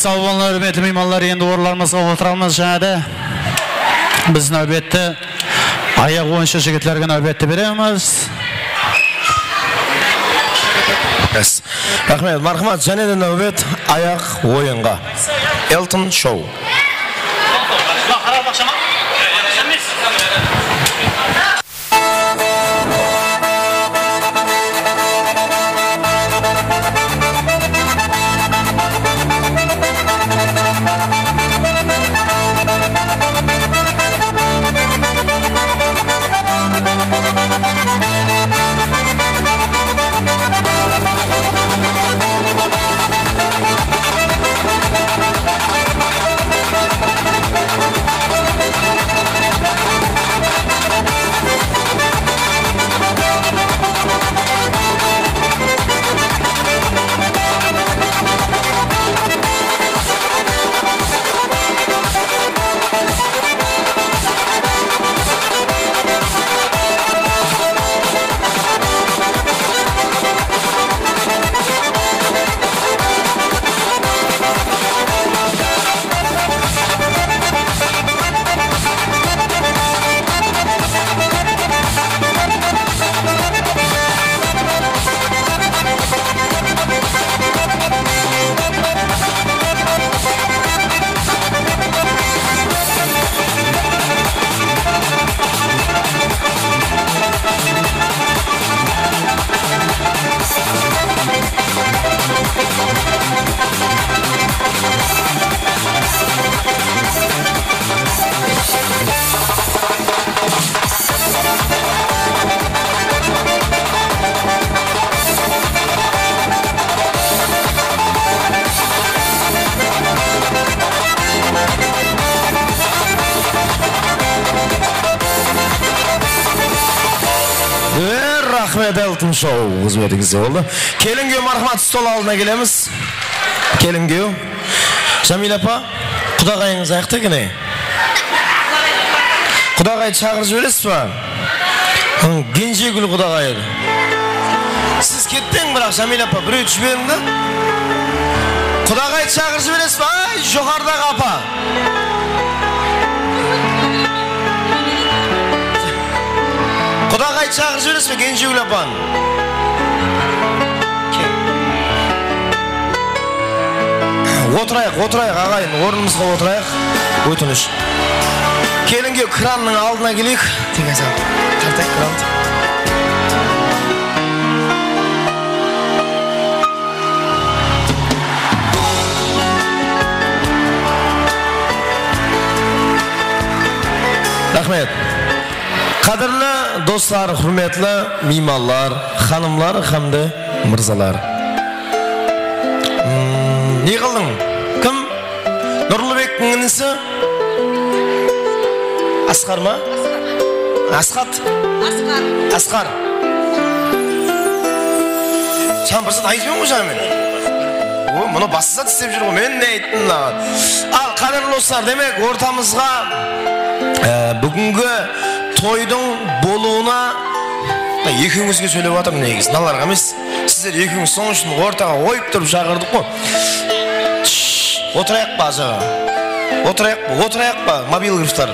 Sağ olun, hürmetli meymanlar, endi orlarımızga oturamiz. Şahada biz navbatda ayak oyunchi jigitlarga navbatda beramiz. Rahmet, marhamat, және де navbat ayak oyunga. Elton Show. Rahmet Elton Show hizmetinizde oldu. Kelingö marhamat, stol aldına gelemiz. Kelingö. Jamil apa, Kudagayınız ayakta gene. Kudagay çağırıcı öylesiz mi? Genci gül Kudagay'dı. Siz kettin bırak Jamil apa, bir üç verin de. Kudagay çağırıcı öylesiz mi? Ay, jokarda kapa. Kudagay çağırıcı öylesiz mi? Genci gül apan. Oturayak ağayın, ornumuzga oturayak. Ötünüş. Kelingö kranның алдына келейік. Деген сәл. Тартайық кранды. Рахмет. Qadrli do'stlar, hurmatli mehmonlar, xonimlar hamda mirzalar. Ne qilding? Kim? Nurlubekning inisi? Asqar mı? Asqat? Asqar. Sen bir zat aytmang o'sha men. O, buni bassat istep jur, men ne aytdim la. Al, qadrli do'stlar, demek ortamızga bugungi to'yding boluuna ekingizga söylep atam negiz. Nalarga emas. Sizler ekingiz soň üçün ortaga koyup turup çağırdık mı? Oturayak mı aşağı? Oturayak mı? Mobil griftar.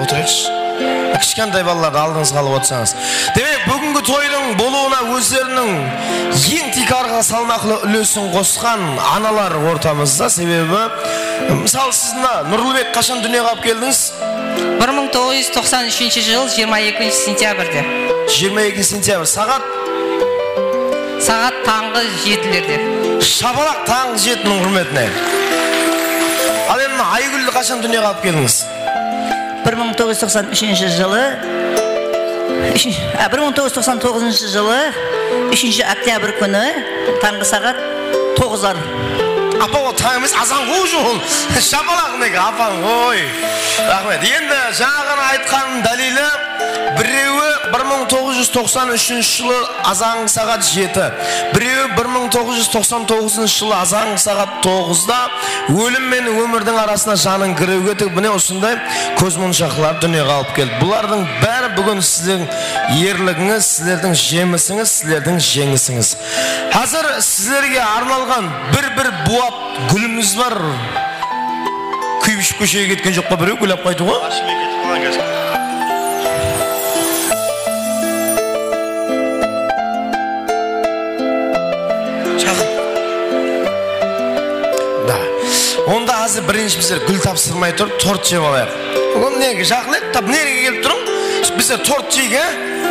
Oturayız. Kichkantay balalarni aldığınızga alıp otsanız. Demek bugungi to'yding boluuna özlerinin eң tikarga salmaklı үлесин koskan analar ortamızda. Sebebi misal siz Nurlubek kaçan dünyaya alып keldiniz? 1993 yıl 22 sentyabrda. 22 sentyabr. Saat tаңғы 7'lerde. Şapalak tаңғы 7'nin hürmetine. Al endi Aygül'ü kaçan dünyaya alып keldiniz? 1993 жылы 1999 жылы 3 октябрь күні таңғы сағат 9'lar. Apa o tağımız azan koğuşun. Şapalak ne ki apan koy. Rahmet. Endi жаңағына айтқан dalili Біреуі 1993 жылы азанғы сағат 7, біреуі 1999 жылы азанғы сағат 9-да өлім мен өмірдің арасына жанын кіруге тігіп, міне осындай көзмоншақлар дүниеге алып келді. Бұлардың бәрі бүгін сіздің ерлігіңіз, сіздердің жемісіңіз, сіздердің жеңісіңіз. Қазір сіздерге арналған бір буап гүліміз бар. Күйбішіп көшеге кеткен жоқ па біреу гүл алып қайтуға? Онда азыр бірінші біздер гүл тапсырмай тұрып торт жеп алайық. Оған неге жақын еді, тап нереге келіп тұрым? Біздер торт жейге,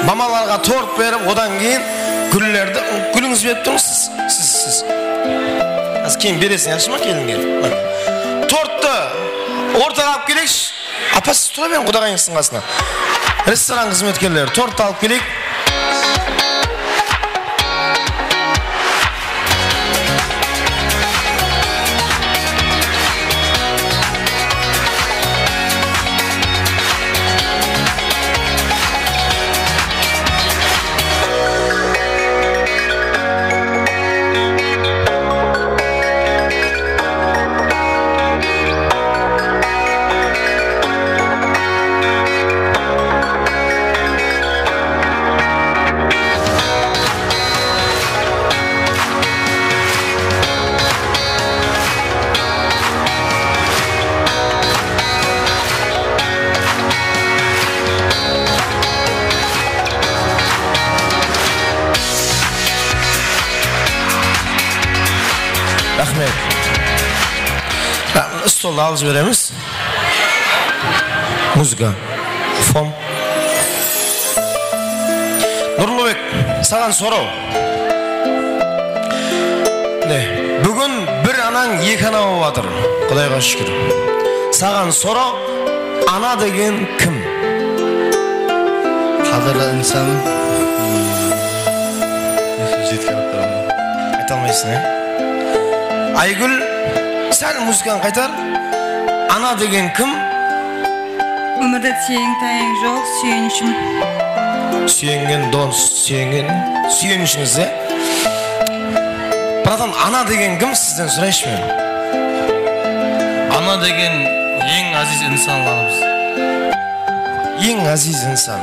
мамаларға торт беріп, одан кейін гүллерді, гүліңіз беріп тұрыңыз сіз. Аз кейін бересің, яқшы ма келінге? Тортты ортаға алып келейікші. Апа сіз тұра берің құдағайыңыздың қасына. Ресторан қызметкерлері торт алып келейік. Stolda alız veremiz. Muzika, fon. Nurlubek, sağan soru. Bugün bir anan iki ana ovadır. Kudayga şükür. Sağan soru, ana degen kim? Kadırlı insanım. Aytalmayısın ya. Aygül, sen müzikan kaytar. Ana degen kim? Өмірде тең тайың жоқ, сүйенішім. Сүйенген, дон сүйенген, сүйенішіңіз, е? Братан, ана деген кім сізден сұрайшы мен? Ана деген ең азиз инсанларымыз. Ең азиз инсан.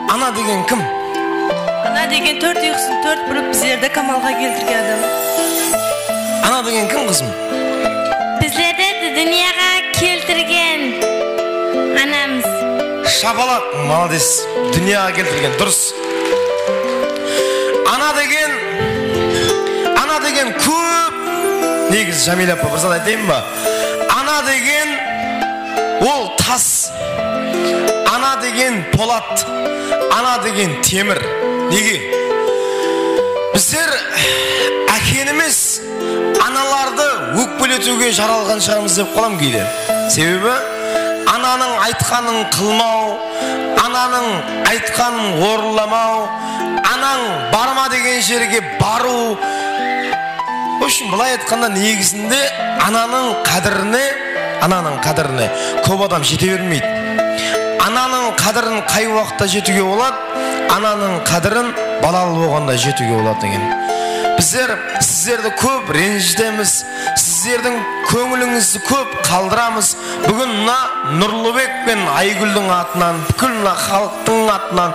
Ана деген кім? Ана деген төрт ұйқысын төрт бұрып біздерді камалға келтірген адам. Ана деген кім қызым? Bizlerді дүнияға келтірген анамыз. Шапалақ, молодец. Дүнияға келтірген, дұрыс. Ана деген көп. Негіз Жамиля апа, бір зат айтайын ба? Ана деген ол тас. Ана деген полат. Ана деген темір. Неге? Біздер әкеніміз аналарды өкпелетуге жаралған шығармыз деп қалам кейде. Себебі ананың айтқанын қылмау, ананың айтқанын орынламау, анаң барма деген жерге бару. Үшін бұлай айтқанда негізінде ананың қадіріне көп адам жете бермейді. Ананың қадірін қай уақытта жетуге болады, ананың қадірін балалы болғанда жетуге болады деген. Біздер сіздерді көп ренжітеміз, сіздердің көңіліңізді көп қалдырамыз. Бүгін Нұрлыбек пен Айгүлдің атынан, бүкіл халықтың атынан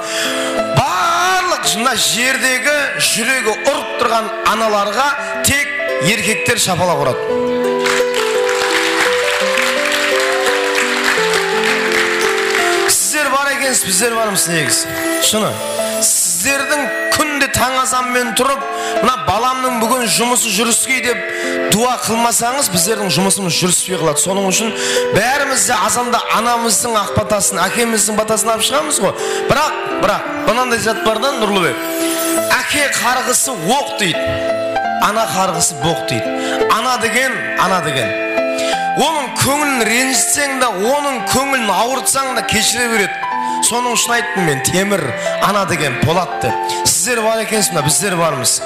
барлық жердегі жүрегі ұрып тұрған аналарға тек еркектер шапалақ ұрады. Сіздер бар екенсіз, біздер бармыз негіз. Шыны, сіздердің күнде таң азанмен тұрып, мына баламның бүгін жұмысы жүріскей деп дуа қылмасаңыз, біздердің жұмысымыз жүріспей қалады. Соның үшін бәріміз де азанда анамыздың ақ батасын, әкеміздің батасын алып шығамыз ғой. Бірақ, мынандай зат бар да, Нұрлыбек. Әке қарғысы оқ дейді, ана қарғысы боқ дейді. Ана деген. Оның көңілін ренжітсең де, оның көңілін ауыртсаң да кешіре береді. Соның үшін айттым мен, темір, ана деген полатты. Сіздер бар екенсіңдер, біздер бармыз.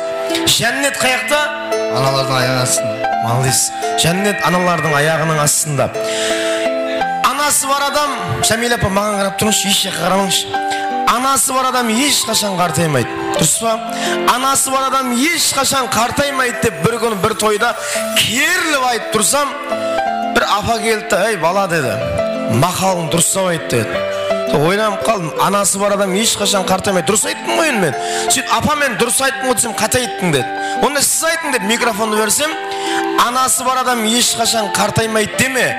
Жәннет қаяқта? Аналардың аяғының астында. Молодец. Жәннет аналардың аяғының астында. Ана Anası var adam, Şamil apа mаған қарап тұрыңызшы, еш жаққа қарамаңызшы. Anası var adam ешқашан қартаймайды. Дұрыс па? Anası var adam ешқашан қартаймайды деп бір күні бір тойда керіліп айтып тұрсам, бір апа келді, "Ей бала" деді. "Мақалың дұрыстап айт" деді. Ойланып қалдым, анасы бар адам ешқашан қартаймайды. Дұрыс айттым ғой мен. Сөйтіп, "Апа мен дұрыс айттым ғой" десем, "Қате айттың" деді. Онда сіз айтың деп микрофонды берсем, "Анасы бар адам ешқашан қартаймайды деме,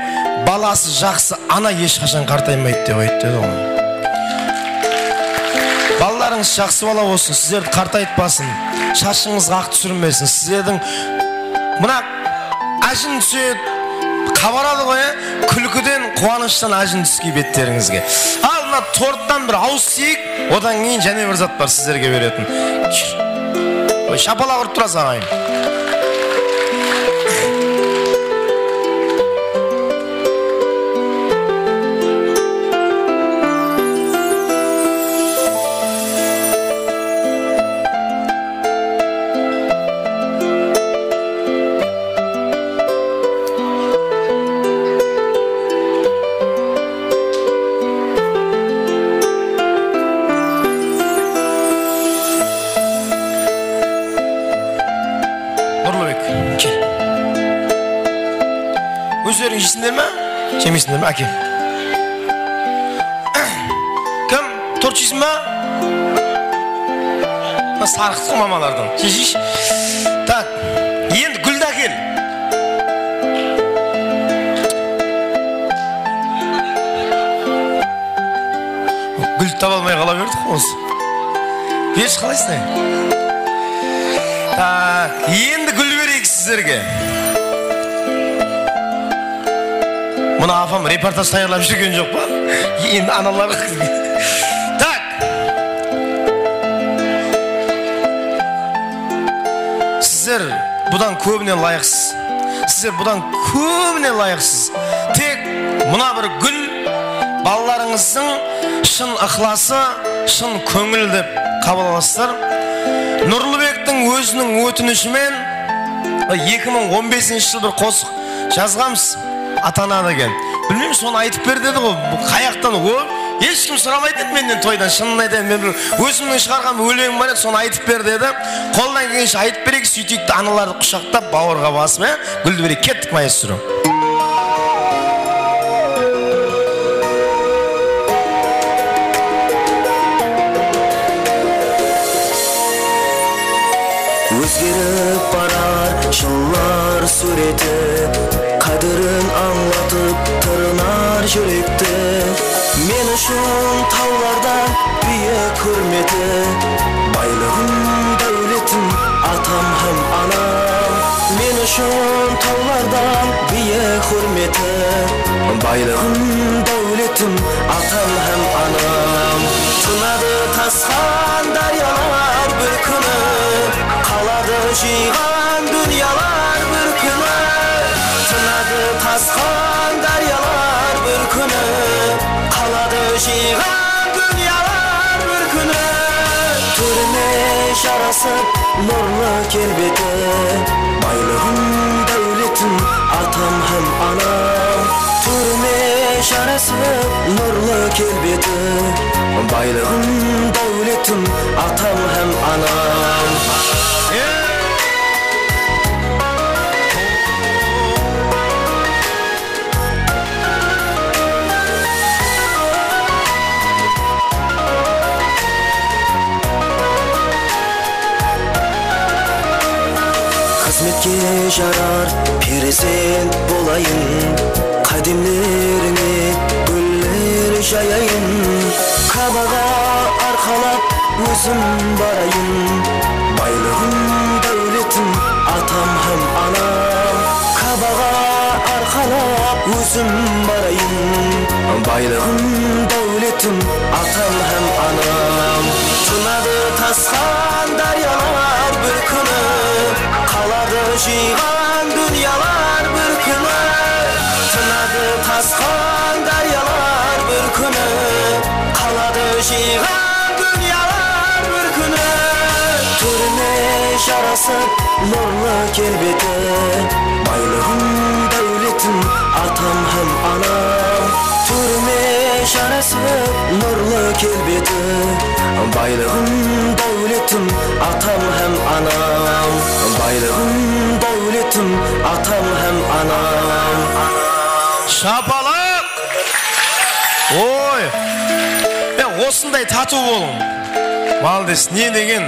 баласы жақсы, ана ешқашан қартаймайды" деп айтты деді ғой. Балаларыңыз жақсы бала болсын, сіздерді қартайтпасын, шашыңызға ақ түсірмесін. Сіздердің мына ажын түседі, қабарады ғой, күлкіден, қуаныштан ажын түскей беттеріңізге. Ал мына торттан бір ауыз тиік, одан кейін және бір зат бар сіздерге беретін. Шапалақ ұрып тұрасыз ағайын. Өздерің жейсіңдер ме? Жемейсіңдер ме? Әке. Кім? Торт жейсің ме? Сарқытқы мамалардан. Жейші. Так, енді гүлді әкел. Гүлді таба алмай қала бердік осы. Берші қалайсың? Так, енді гүл берейік сіздерге. Мұна апам репортаж таярлап жүрген жоқ па? Енді аналары... Так. Сіздер бұдан көбіне лайықсыз. Сіздер бұдан көбіне лайықсыз. Тек мұна бір гүл балаларыңыздың шын ықыласы, шын көңіл деп қабыл аласыздар. Нұрлыбектің өзінің өтінішімен 2015 жыл бір қосық жазғамыз. Атана деген. Білмеймін, соны айтып бер деді ғой. Қаяқтан о, ешкім сұрамайды менден тойдан. Шынын айтайын, мен өзімнің шығарған өлеңім бар еді, соны айтып бер деді. Қолдан келгенше айтып берейік, сөйтейік, аналарды құшақтап, бауырға басып, гүлді берейік. Кеттік, маэстро. Өзгеріп барар жылдар суреті, қадірін аңлатып тұрынар жүректі. Мен үшін таулардан биік көрметі, байлығым дәулетім атам һәм анам. Мен үшін таулардан биік көрметі, байлығым дәулетім атам һәм анам. Тынады тасқан дариялар бір күні, қалады жиған дүниялар бір күні. Тынады тасқан дариялар бір күні, қалады жиған дүниялар бір күні. Түріне жарасып нұрлы келбеті, байлығым дәулетім атам һәм анам. Түріне жарасып нұрлы келбеті, байлығым дәулетім атам һәм анам. Қызметке жарар перзент болайын, қадемлеріңе гүлдер жаяйын. Кабаға арқалап өзім барайын, байлығым дәулетім атам һәм анам. Кабаға арқалап өзім барайын, байлығым дәулетім атам һәм анам. Тынады тасқан дариялар бір күні, қалады жиған дүниялар бір күні. Тынады тасқан дариялар бір күні, қалады жиған дүниялар бір күні. Түріне жарасып нұрлы келбеті, байлығым дәулетім атам һәм анам. Baylığım devletim atam hem anam. Baylığım devletim atam hem anam. Şapalak! Oy! Osындай тату болың. Малдес, не деген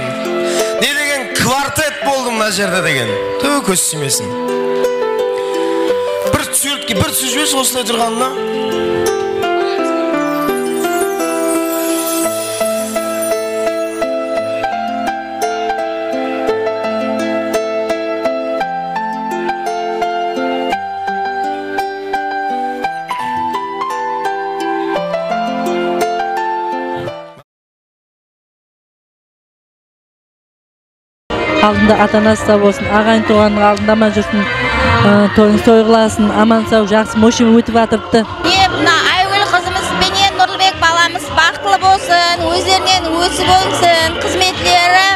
квартет болдым мына жерде деген. Төө көз тимесін. Бір сөз жіберші осылай тұрғанына. Алдында ата-анасы да болсын, ағайын туғанның алдында аман жүрсін, тойың тойғыласын, аман сау, жақсы мошым өтіп атырыпты. Мына Айгүл қызымыз менен Нұрлыбек баламыз бақытты болсын, өздерінен өсіп өнсін, қызметлері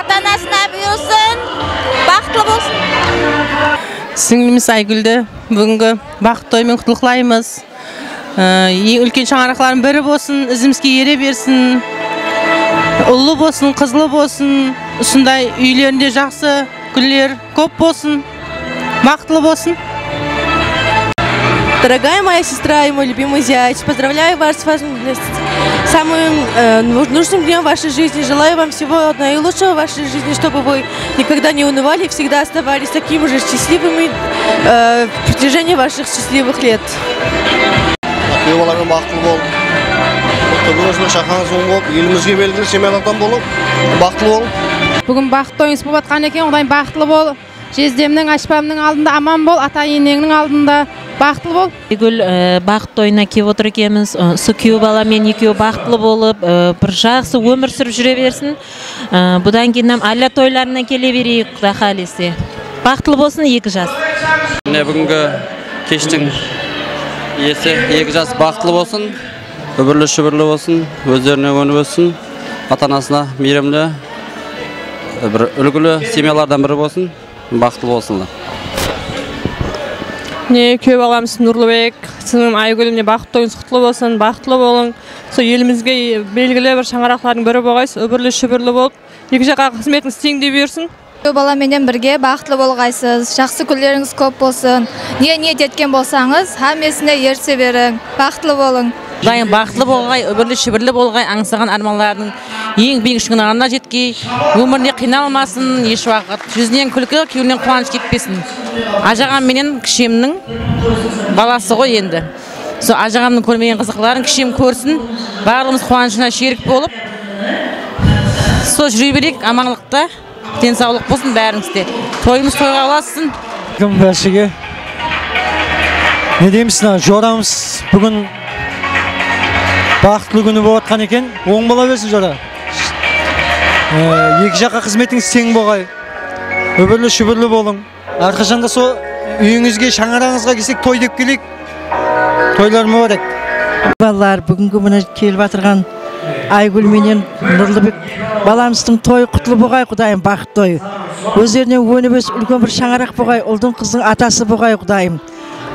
ата-анасына бұйырсын, бақытты болсын. Сіңліміз Айгүлді бүгінгі бақыт тоймен құттықтаймыз. Ең үлкен шаңырақтардың бірі болсын, ізімізге ере берсін. Ұлы болсын, қызлы болсын, ұсындай үйлерінде жақсы гүлдер көп болсын, бақытлы болсын. Дорогая моя сестра и мой любимый зять, поздравляю вас с вашим самым нужным днем в вашей жизни. Желаю вам всего наилучшего в вашей жизни, чтобы вы никогда не унывали и всегда оставались такими же счастливыми в протяжении ваших счастливых лет. Бүгініздің шақаңыз оң болып, елімізге белгілі семьялардан болып, бақытлы бол. Бүгін бақыт тойыңыз болып атқан екен, Құдайым бақытлы бол. Жездемнің, ашпамның алдында аман бол, ата-енеңнің алдында бақытлы бол. Айгүл бақыт тойына келіп отыр екенбіз. Осы күйеу баламен екеуі бақытлы болып, бір жақсы өмір сүріп жүре берсін. Бұдан кейін Алла тойларына келе берейік, Құдай қаласа. Бақытлы болсын екі жас. Бүгінгі кештің иесі екі жас бақытлы болсын. Öbürlü şübürlü olsun, özlerine gönül olsun, ata-anasına meyiremli, үлгілі семьялардан бірі болсын, бақытты болсынlar. Күйеу баламыз Нұрлыбек, сіңлім Айгүлімне бақыт тойыңыз құтлы болсын, бақытлы болың. Сол елімізге белгілі бір шаңырақтардың бірі болғайсыз, өбірлі шүбірлі болып, екі жаққа қызметіңіз теңдей берсін. Күйеу баламенен бірге бақытлы болғайсыз, жақсы күндеріңіз көп болсын. Не ниет еткен болсаңыз, хамесіне ерсе берің, бақытлы болың. Құдайым бақытлы болғай, өбірлі шүбірлі болғай, аңсаған арманлардың ең биік шыңырағына жеткей, өміріне қиналмасын, еш уақыт жүзінен күлкі, кеуінен қуаныш кетпесін. Ажағам менен кішемнің баласы ғой енді. Сол ажағамның көрмеген қызықларын кішем көрсін, барлығымыз қуанышына шерік болып, сол жүре берейік, аманлықта, денсаулық болсын бәріңізде. Тойымыз тойға оласын. Кім бәршіге? Не деймісін, жорамыз бүгін бақытлы күні болып атқан екен, оң бола берсін жора. Екі жаққа қызметіңіз тең болғай, өбірлі шүбірлі болың. Әрқашанда сол үйіңізге, шаңырағыңызға келсек той деп келейік, тойлар мүбәрек. Балалар, бүгінгі мына келіп атырған Айгүл менен Нұрлыбек баламыздың той құтлы болғай, Құдайым, бақыт той. Өздеріне өніп өсіп үлкен бір шаңырақ болғай, ұлдың қыздың атасы болғай, Құдайым.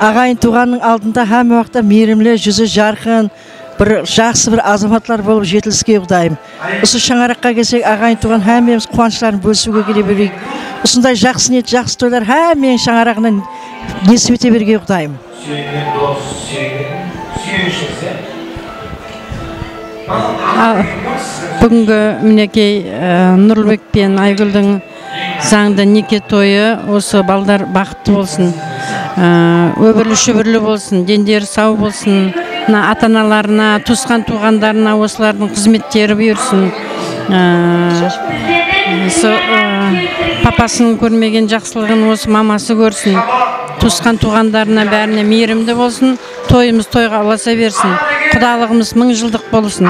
Ағайын туғанның алдында һәм уақытта мейірімлі, жүзі жарқын, бір жақсы бір азаматлар болып жетіліске, Құдайым. Осы шаңыраққа келсек, ағайын туған һәмеміз қуаныштарын бөлісуге келе берейік. Осындай жақсы ниет, жақсы тойлар һәмменің шаңырағынан несіп ете берге, Құдайым. Бүгінгі мінекей Нұрлыбек пен Айгүлдің заңды неке тойы, осы балдар бақытты болсын, өбірлі шүбірлі болсын, дендері сау болсын, ата-аналарына, туысқан туғандарына осылардың қызметтері бұйырсын. Папасын көрмеген жақсылығын осы мамасы көрсін. Туысқан туғандарына бәріне мейірімді болсын, тойымыз тойға ұласа берсін. Құдалығымыз 1000 жылдық болсын.